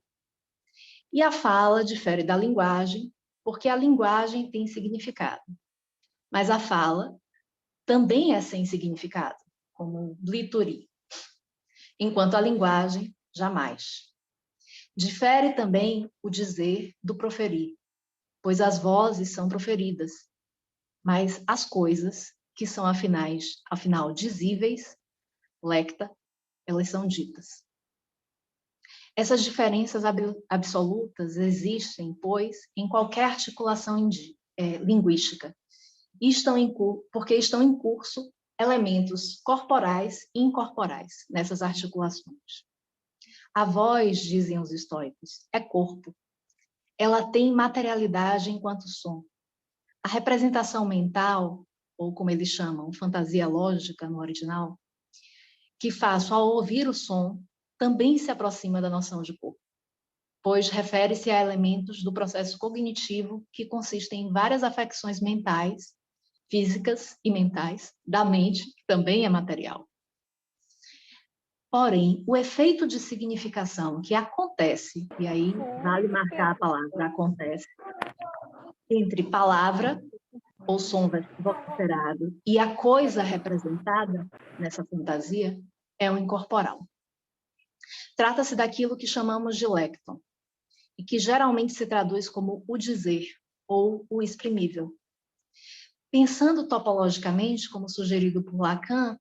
E a fala difere da linguagem, porque a linguagem tem significado, mas a fala também é sem significado, como blituri, enquanto a linguagem, jamais. Difere também o dizer do proferir, pois as vozes são proferidas, mas as coisas, que são afinal dizíveis, lecta, elas são ditas. Essas diferenças absolutas existem, pois, em qualquer articulação linguística, porque estão em curso elementos corporais e incorporais nessas articulações. A voz, dizem os estoicos, é corpo. Ela tem materialidade enquanto som. A representação mental, ou como eles chamam, fantasia lógica no original, que faço ao ouvir o som, também se aproxima da noção de corpo, pois refere-se a elementos do processo cognitivo que consistem em várias afecções mentais, físicas e mentais, da mente, que também é material. Porém, o efeito de significação que acontece, e aí vale marcar a palavra acontece, entre palavra ou som vociferado e a coisa representada nessa fantasia é o incorporal. Trata-se daquilo que chamamos de lecton, e que geralmente se traduz como o dizer ou o exprimível. Pensando topologicamente, como sugerido por Lacan,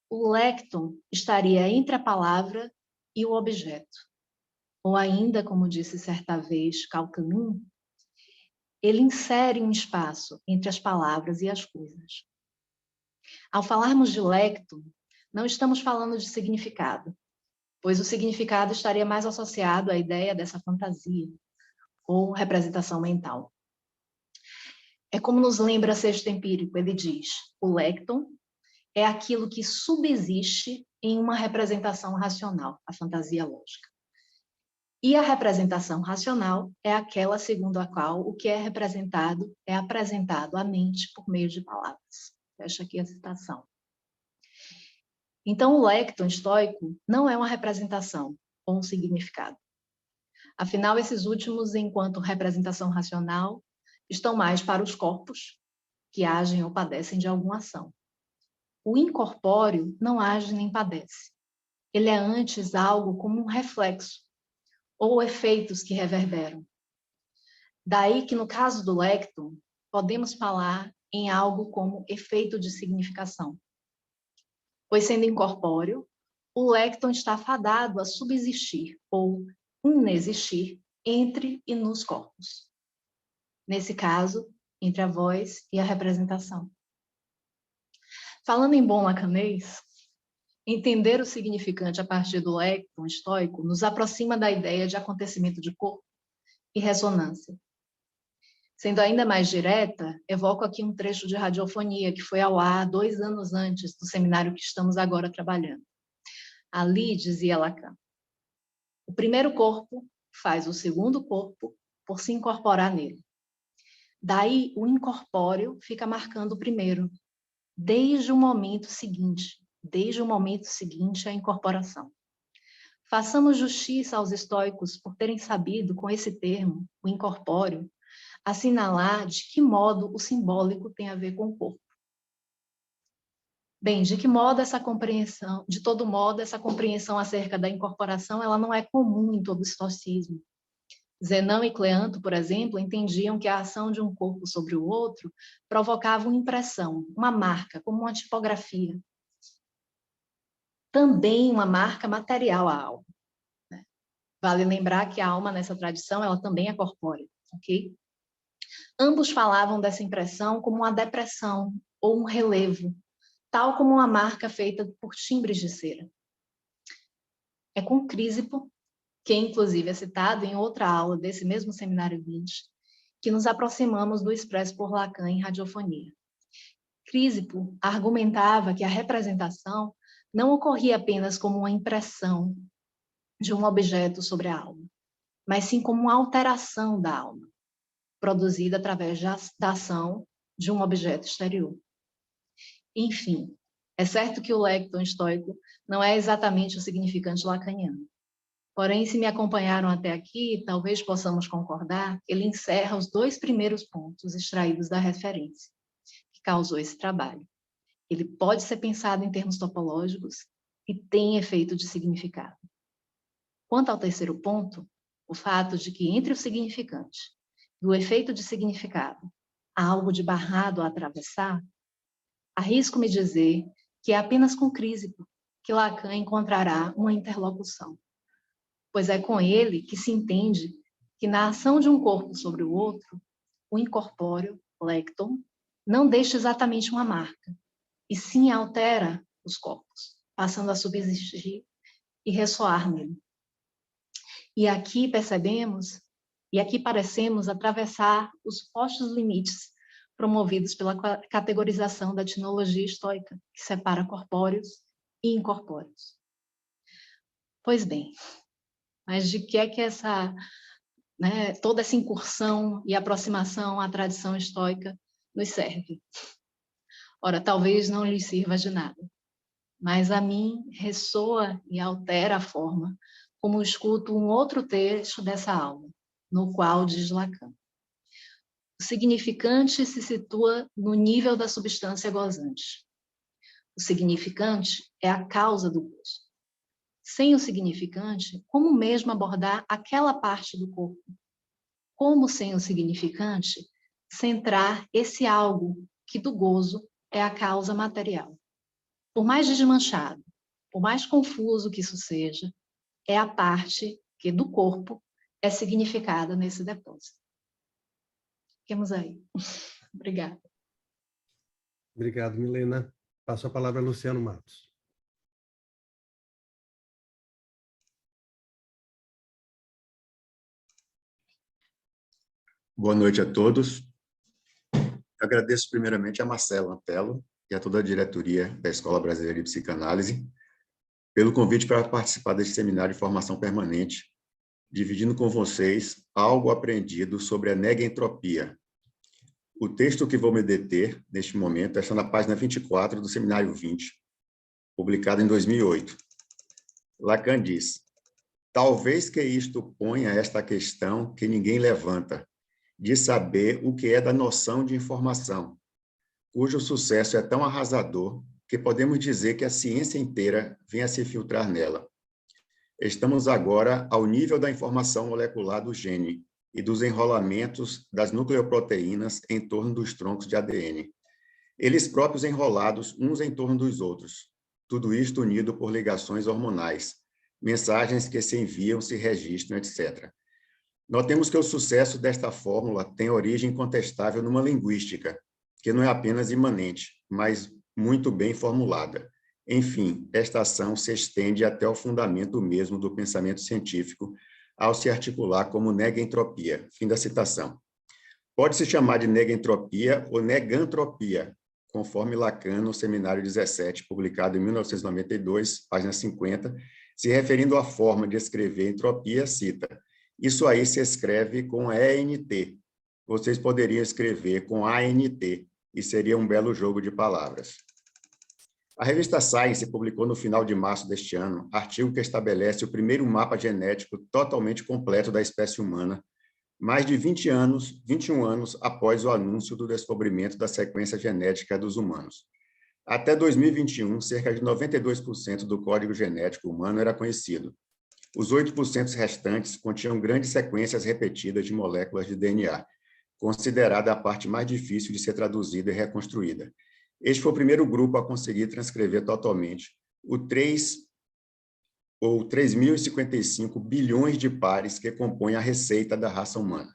o lecton estaria entre a palavra e o objeto. Ou ainda, como disse certa vez Calcamin, ele insere um espaço entre as palavras e as coisas. Ao falarmos de lecton, não estamos falando de significado, pois o significado estaria mais associado à ideia dessa fantasia, ou representação mental. É como nos lembra Sexto Empírico, ele diz, o lecton é aquilo que subsiste em uma representação racional, a fantasia lógica. E a representação racional é aquela segundo a qual o que é representado é apresentado à mente por meio de palavras. Fecha aqui a citação. Então, o lecton estoico não é uma representação ou um significado. Afinal, esses últimos, enquanto representação racional, estão mais para os corpos, que agem ou padecem de alguma ação. O incorpóreo não age nem padece. Ele é antes algo como um reflexo, ou efeitos que reverberam, Daí que, no caso do lecton, podemos falar em algo como efeito de significação. Pois, sendo incorpóreo, o lecton está fadado a subsistir ou inexistir entre e nos corpos. Nesse caso, entre a voz e a representação. Falando em bom lacanês, entender o significante a partir do lecton estoico nos aproxima da ideia de acontecimento de corpo e ressonância. Sendo ainda mais direta, evoco aqui um trecho de radiofonia que foi ao ar 2 anos antes do seminário que estamos agora trabalhando. Ali, dizia Lacan, o primeiro corpo faz o segundo corpo por se incorporar nele. Daí, o incorpóreo fica marcando o primeiro, desde o momento seguinte à incorporação. Façamos justiça aos estoicos por terem sabido, com esse termo, o incorpóreo, assinalar de que modo o simbólico tem a ver com o corpo. Bem, de todo modo, essa compreensão acerca da incorporação, ela não é comum em todo o estoicismo. Zenão e Cleanto, por exemplo, entendiam que a ação de um corpo sobre o outro provocava uma impressão, uma marca, como uma tipografia. Também uma marca material à alma. Vale lembrar que a alma, nessa tradição, ela também é corpórea, ok? Ambos falavam dessa impressão como uma depressão ou um relevo, tal como uma marca feita por timbres de cera. É com Crisipo, que inclusive é citado em outra aula desse mesmo seminário 20, que nos aproximamos do expresso por Lacan em radiofonia. Crisipo argumentava que a representação não ocorria apenas como uma impressão de um objeto sobre a alma, mas sim como uma alteração da alma, produzida através da ação de um objeto exterior. Enfim, é certo que o lecton estoico não é exatamente o significante lacaniano. Porém, se me acompanharam até aqui, talvez possamos concordar que ele encerra os 2 primeiros pontos extraídos da referência, que causou esse trabalho. Ele pode ser pensado em termos topológicos e tem efeito de significado. Quanto ao terceiro ponto, o fato de que entre o significante e o efeito de significado há algo de barrado a atravessar, arrisco-me dizer que é apenas com Crisipo que Lacan encontrará uma interlocução, pois é com ele que se entende que na ação de um corpo sobre o outro, o incorpóreo, lecton, não deixa exatamente uma marca, e sim altera os corpos, passando a subsistir e ressoar nele. E aqui percebemos, e aqui parecemos atravessar os postos limites promovidos pela categorização da tinologia estoica, que separa corpóreos e incorpóreos. Pois bem, mas de que é que toda essa incursão e aproximação à tradição estoica nos serve? Ora, talvez não lhes sirva de nada, mas a mim ressoa e altera a forma como escuto um outro trecho dessa aula, no qual diz Lacan: o significante se situa no nível da substância gozante. O significante é a causa do gozo. Sem o significante, como mesmo abordar aquela parte do corpo? Como sem o significante, centrar esse algo que do gozo é a causa material? Por mais desmanchado, por mais confuso que isso seja, é a parte que do corpo é significada nesse depósito. Fiquemos aí. Obrigada. Obrigado, Milena. Passo a palavra a Luciano Matos. Boa noite a todos. Agradeço primeiramente a Marcela Antelo e a toda a diretoria da Escola Brasileira de Psicanálise pelo convite para participar deste seminário de formação permanente, dividindo com vocês algo aprendido sobre a negentropia. O texto que vou me deter neste momento está na página 24 do seminário 20, publicado em 2008. Lacan diz: talvez que isto ponha esta questão que ninguém levanta, de saber o que é da noção de informação, cujo sucesso é tão arrasador que podemos dizer que a ciência inteira vem a se filtrar nela. Estamos agora ao nível da informação molecular do gene, e dos enrolamentos das nucleoproteínas em torno dos troncos de ADN. Eles próprios enrolados uns em torno dos outros. Tudo isto unido por ligações hormonais, mensagens que se enviam, se registram, etc. Notemos que o sucesso desta fórmula tem origem incontestável numa linguística, que não é apenas imanente, mas muito bem formulada. Enfim, esta ação se estende até o fundamento mesmo do pensamento científico, ao se articular como negentropia. Fim da citação. Pode-se chamar de negentropia ou negantropia, conforme Lacan no Seminário 17, publicado em 1992, página 50, se referindo à forma de escrever entropia, cita: isso aí se escreve com ENT. Vocês poderiam escrever com ANT, e seria um belo jogo de palavras. A revista Science publicou no final de março deste ano artigo que estabelece o primeiro mapa genético totalmente completo da espécie humana, mais de 21 anos após o anúncio do descobrimento da sequência genética dos humanos. Até 2021, cerca de 92% do código genético humano era conhecido. Os 8% restantes continham grandes sequências repetidas de moléculas de DNA, considerada a parte mais difícil de ser traduzida e reconstruída. Este foi o primeiro grupo a conseguir transcrever totalmente o 3.055 bilhões de pares que compõem a receita da raça humana.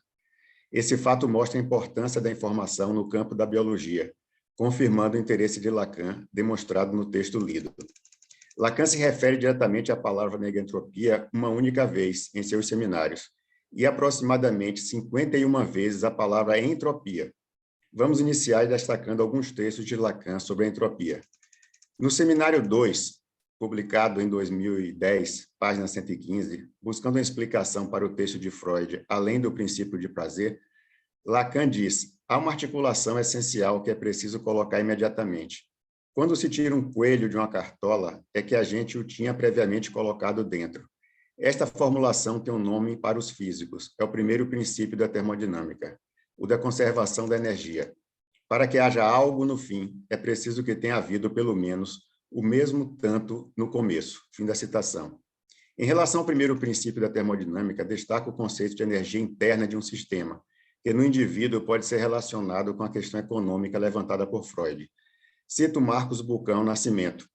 Esse fato mostra a importância da informação no campo da biologia, confirmando o interesse de Lacan, demonstrado no texto lido. Lacan se refere diretamente à palavra negentropia uma única vez em seus seminários, e aproximadamente 51 vezes a palavra entropia. Vamos iniciar destacando alguns textos de Lacan sobre a entropia. No Seminário 2, publicado em 2010, página 115, buscando uma explicação para o texto de Freud, além do princípio de prazer, Lacan diz: há uma articulação essencial que é preciso colocar imediatamente. Quando se tira um coelho de uma cartola, é que a gente o tinha previamente colocado dentro. Esta formulação tem um nome para os físicos, é o primeiro princípio da termodinâmica, o da conservação da energia. Para que haja algo no fim, é preciso que tenha havido, pelo menos, o mesmo tanto no começo. Fim da citação. Em relação ao primeiro princípio da termodinâmica, destaca o conceito de energia interna de um sistema, que no indivíduo pode ser relacionado com a questão econômica levantada por Freud. Cito Marcos Bucão Nascimento.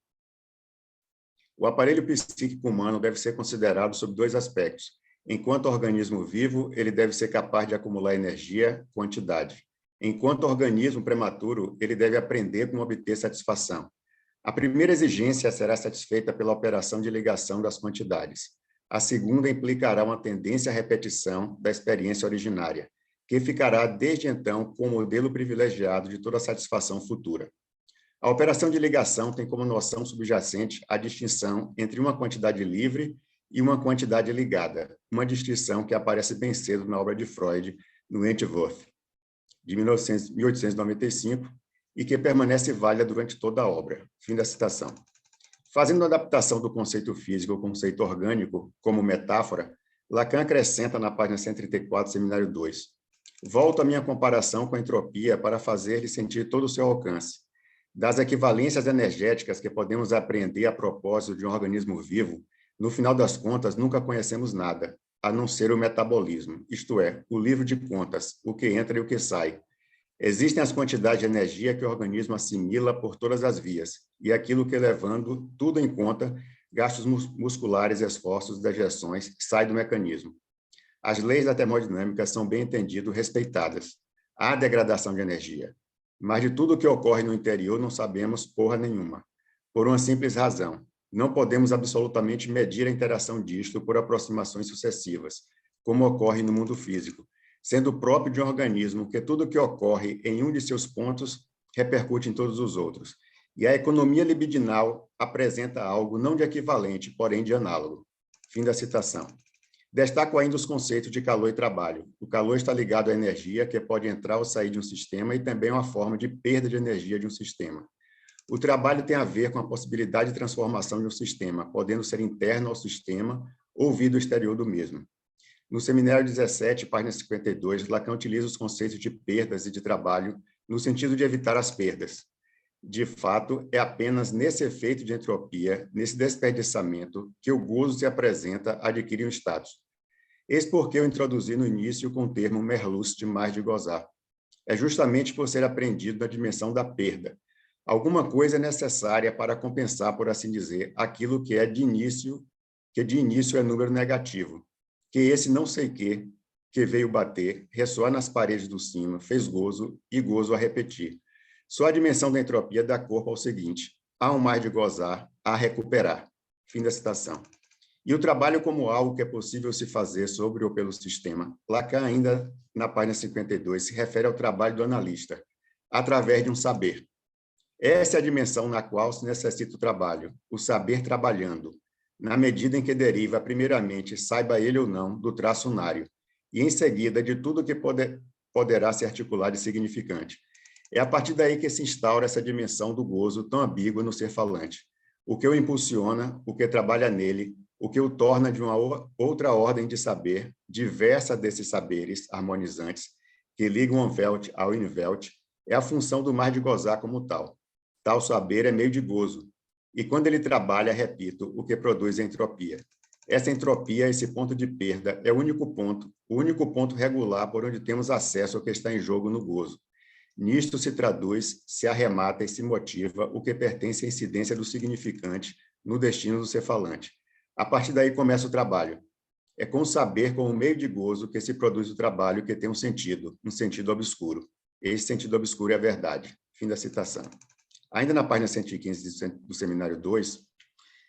O aparelho psíquico humano deve ser considerado sob dois aspectos. Enquanto organismo vivo, ele deve ser capaz de acumular energia, quantidade. Enquanto organismo prematuro, ele deve aprender como obter satisfação. A primeira exigência será satisfeita pela operação de ligação das quantidades. A segunda implicará uma tendência à repetição da experiência originária, que ficará desde então com o modelo privilegiado de toda satisfação futura. A operação de ligação tem como noção subjacente a distinção entre uma quantidade livre e uma quantidade ligada, uma distinção que aparece bem cedo na obra de Freud, no Entwurf, de 1895, e que permanece válida durante toda a obra. Fim da citação. Fazendo a adaptação do conceito físico ao conceito orgânico como metáfora, Lacan acrescenta na página 134, seminário 2. Volto à minha comparação com a entropia para fazer-lhe sentir todo o seu alcance. Das equivalências energéticas que podemos aprender a propósito de um organismo vivo, no final das contas, nunca conhecemos nada, a não ser o metabolismo, isto é, o livro de contas, o que entra e o que sai. Existem as quantidades de energia que o organismo assimila por todas as vias, e aquilo que, levando tudo em conta, gastos musculares, esforços, dejeções, sai do mecanismo. As leis da termodinâmica são bem entendido respeitadas. Há degradação de energia. Mas de tudo o que ocorre no interior não sabemos porra nenhuma. Por uma simples razão. Não podemos absolutamente medir a interação disto por aproximações sucessivas, como ocorre no mundo físico, sendo próprio de um organismo que tudo o que ocorre em um de seus pontos repercute em todos os outros. E a economia libidinal apresenta algo não de equivalente, porém de análogo. Fim da citação. Destaco ainda os conceitos de calor e trabalho. O calor está ligado à energia que pode entrar ou sair de um sistema e também uma forma de perda de energia de um sistema. O trabalho tem a ver com a possibilidade de transformação de um sistema, podendo ser interno ao sistema ou vir do exterior do mesmo. No seminário 17, página 52, Lacan utiliza os conceitos de perdas e de trabalho no sentido de evitar as perdas. De fato, é apenas nesse efeito de entropia, nesse desperdiçamento, que o gozo se apresenta, adquire um status. Eis porque eu introduzi no início com o termo Merluce de mais de gozar. É justamente por ser aprendido na dimensão da perda. Alguma coisa é necessária para compensar, por assim dizer, aquilo que de início é número negativo, que esse não sei que veio bater, ressoar nas paredes do cima, fez gozo e gozo a repetir. Só a dimensão da entropia dá corpo ao seguinte: há um mais de gozar, a recuperar. Fim da citação. E o trabalho como algo que é possível se fazer sobre ou pelo sistema. Lacan, ainda na página 52, se refere ao trabalho do analista, através de um saber. Essa é a dimensão na qual se necessita o trabalho, o saber trabalhando, na medida em que deriva, primeiramente, saiba ele ou não, do traço unário, e em seguida de tudo que poderá se articular de significante. É a partir daí que se instaura essa dimensão do gozo tão ambígua no ser falante, o que o impulsiona, o que trabalha nele, o que o torna de uma outra ordem de saber, diversa desses saberes harmonizantes, que ligam o Welt ao Inwelt, é a função do mais de gozar como tal. Tal saber é meio de gozo, e quando ele trabalha, repito, o que produz a entropia. Essa entropia, esse ponto de perda, é o único ponto regular por onde temos acesso ao que está em jogo no gozo. Nisto se traduz, se arremata e se motiva o que pertence à incidência do significante no destino do ser falante. A partir daí começa o trabalho. É com o saber como meio de gozo que se produz o trabalho que tem um sentido obscuro. Esse sentido obscuro é a verdade. Fim da citação. Ainda na página 115 do Seminário 2,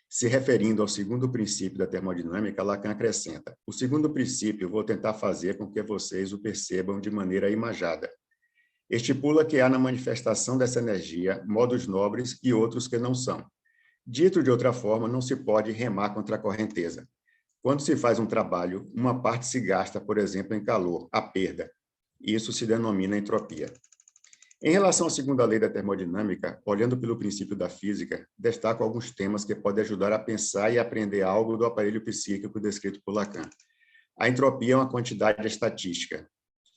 se referindo ao segundo princípio da termodinâmica, Lacan acrescenta: o segundo princípio vou tentar fazer com que vocês o percebam de maneira imagada. Estipula que há na manifestação dessa energia modos nobres e outros que não são. Dito de outra forma, não se pode remar contra a correnteza. Quando se faz um trabalho, uma parte se gasta, por exemplo, em calor, a perda. Isso se denomina entropia. Em relação à segunda lei da termodinâmica, olhando pelo princípio da física, destaco alguns temas que podem ajudar a pensar e aprender algo do aparelho psíquico descrito por Lacan. A entropia é uma quantidade estatística.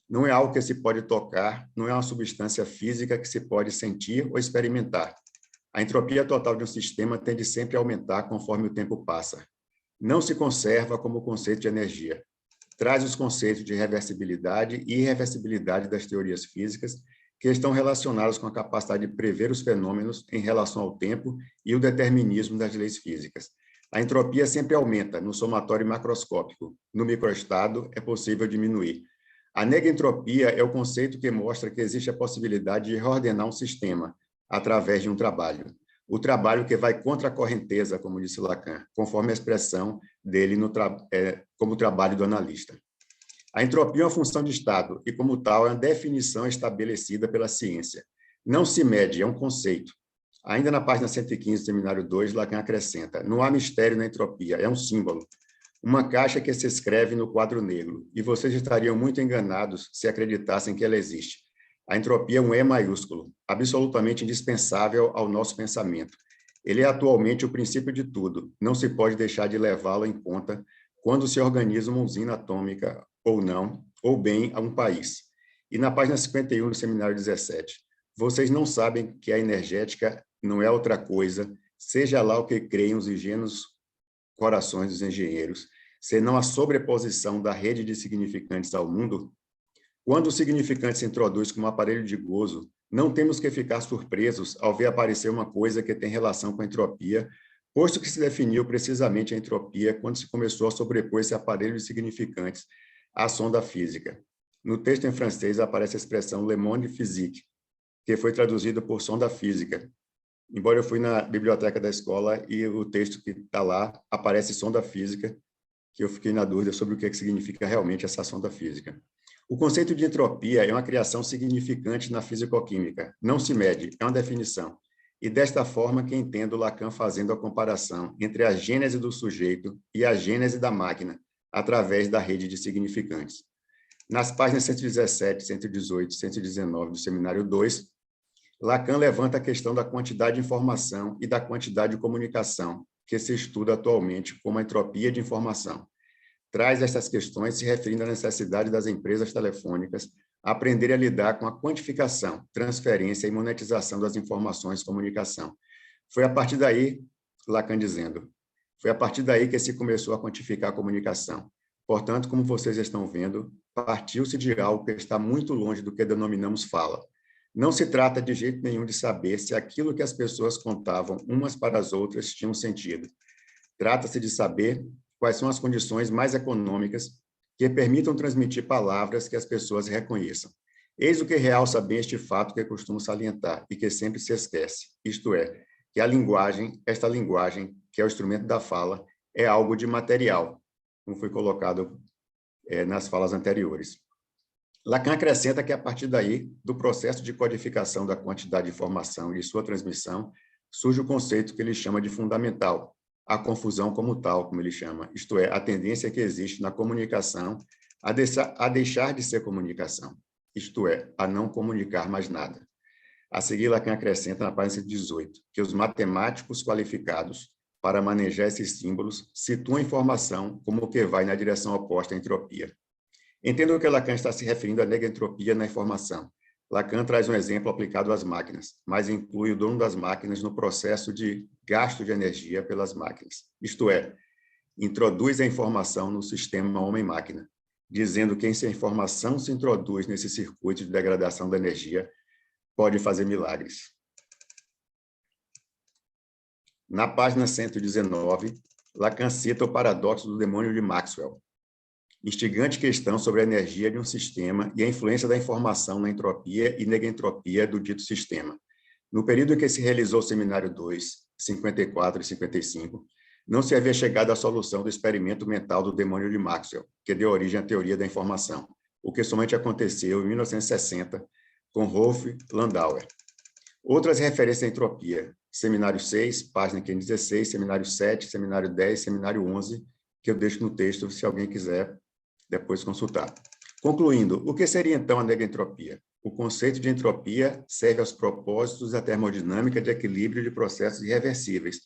Não é algo que se pode tocar, não é uma substância física que se pode sentir ou experimentar. A entropia total de um sistema tende sempre a aumentar conforme o tempo passa. Não se conserva como conceito de energia. Traz os conceitos de reversibilidade e irreversibilidade das teorias físicas, que estão relacionados com a capacidade de prever os fenômenos em relação ao tempo e o determinismo das leis físicas. A entropia sempre aumenta no somatório macroscópico. No microestado, é possível diminuir. A negentropia é o conceito que mostra que existe a possibilidade de reordenar um sistema através de um trabalho. O trabalho que vai contra a correnteza, como disse Lacan, conforme a expressão dele como trabalho do analista. A entropia é uma função de estado e, como tal, é uma definição estabelecida pela ciência. Não se mede, é um conceito. Ainda na página 115 do Seminário 2, Lacan acrescenta: não há mistério na entropia, é um símbolo. Uma caixa que se escreve no quadro negro, e vocês estariam muito enganados se acreditassem que ela existe. A entropia é um E maiúsculo, absolutamente indispensável ao nosso pensamento. Ele é atualmente o princípio de tudo, não se pode deixar de levá-lo em conta quando se organiza uma usina atômica ou não, ou bem a um país. E na página 51 do Seminário 17, vocês não sabem que a energética não é outra coisa, seja lá o que creem os ingênuos corações dos engenheiros, senão a sobreposição da rede de significantes ao mundo? Quando o significante se introduz como aparelho de gozo, não temos que ficar surpresos ao ver aparecer uma coisa que tem relação com a entropia, posto que se definiu precisamente a entropia quando se começou a sobrepor esse aparelho de significantes à sonda física. No texto em francês aparece a expressão le monde physique, que foi traduzida por sonda física. Embora eu fui na biblioteca da escola e o texto que está lá aparece sonda física, que eu fiquei na dúvida sobre o que significa realmente essa sonda física. O conceito de entropia é uma criação significante na fisicoquímica. Não se mede, é uma definição. E desta forma que entendo Lacan fazendo a comparação entre a gênese do sujeito e a gênese da máquina, através da rede de significantes. Nas páginas 117, 118 e 119 do Seminário 2, Lacan levanta a questão da quantidade de informação e da quantidade de comunicação, que se estuda atualmente como a entropia de informação. Traz essas questões se referindo à necessidade das empresas telefônicas aprenderem a lidar com a quantificação, transferência e monetização das informações de comunicação. Foi a partir daí, Lacan dizendo, foi a partir daí que se começou a quantificar a comunicação. Portanto, como vocês estão vendo, partiu-se de algo que está muito longe do que denominamos fala. Não se trata de jeito nenhum de saber se aquilo que as pessoas contavam umas para as outras tinha um sentido. Trata-se de saber quais são as condições mais econômicas que permitam transmitir palavras que as pessoas reconheçam. Eis o que realça bem este fato que eu costumo salientar e que sempre se esquece, isto é, que a linguagem, esta linguagem, que é o instrumento da fala, é algo de material, como foi colocado nas falas anteriores. Lacan acrescenta que, a partir daí, do processo de codificação da quantidade de informação e de sua transmissão, surge o conceito que ele chama de fundamental, a confusão como tal, como ele chama, isto é, a tendência que existe na comunicação a deixar de ser comunicação, isto é, a não comunicar mais nada. A seguir, Lacan acrescenta na página 18 que os matemáticos qualificados para manejar esses símbolos situam a informação como o que vai na direção oposta à entropia. Entendo que Lacan está se referindo à negentropia na informação. Lacan traz um exemplo aplicado às máquinas, mas inclui o dono das máquinas no processo de gasto de energia pelas máquinas. Isto é, introduz a informação no sistema homem-máquina, dizendo que se a informação se introduz nesse circuito de degradação da energia, pode fazer milagres. Na página 119, Lacan cita o paradoxo do demônio de Maxwell, instigante questão sobre a energia de um sistema e a influência da informação na entropia e negentropia do dito sistema. No período em que se realizou o Seminário 2, 54 e 55, não se havia chegado à solução do experimento mental do demônio de Maxwell, que deu origem à teoria da informação, o que somente aconteceu em 1960 com Rolf Landauer. Outras referências à entropia, Seminário 6, página 516, Seminário 7, Seminário 10, Seminário 11, que eu deixo no texto, se alguém quiser depois consultar. Concluindo, o que seria então a negentropia? O conceito de entropia serve aos propósitos da termodinâmica de equilíbrio de processos irreversíveis,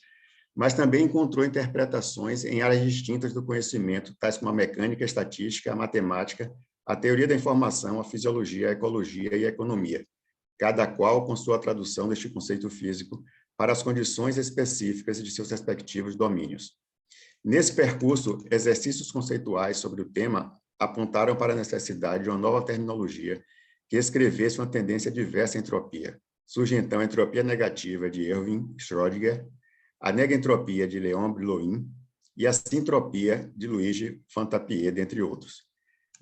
mas também encontrou interpretações em áreas distintas do conhecimento, tais como a mecânica, a estatística, a matemática, a teoria da informação, a fisiologia, a ecologia e a economia, cada qual com sua tradução deste conceito físico para as condições específicas de seus respectivos domínios. Nesse percurso, exercícios conceituais sobre o tema apontaram para a necessidade de uma nova terminologia que escrevesse uma tendência diversa à entropia. Surge então a entropia negativa de Erwin Schrödinger, a negentropia de Léon Brillouin e a sintropia de Luigi Fantapié, dentre outros.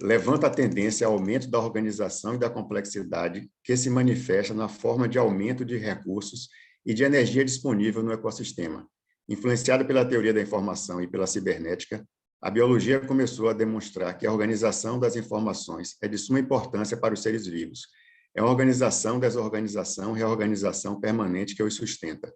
Levanta a tendência ao aumento da organização e da complexidade que se manifesta na forma de aumento de recursos e de energia disponível no ecossistema. Influenciada pela teoria da informação e pela cibernética, a biologia começou a demonstrar que a organização das informações é de suma importância para os seres vivos. É uma organização, desorganização, reorganização permanente que os sustenta.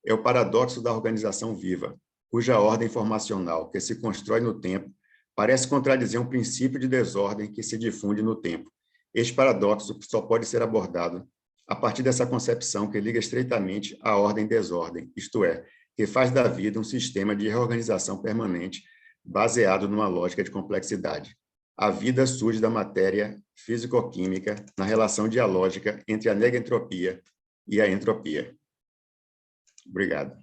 É o paradoxo da organização viva, cuja ordem informacional, que se constrói no tempo, parece contradizer um princípio de desordem que se difunde no tempo. Este paradoxo só pode ser abordado a partir dessa concepção que liga estreitamente à ordem-desordem, isto é, que faz da vida um sistema de reorganização permanente baseado numa lógica de complexidade. A vida surge da matéria físico-química na relação dialógica entre a negentropia e a entropia. Obrigado.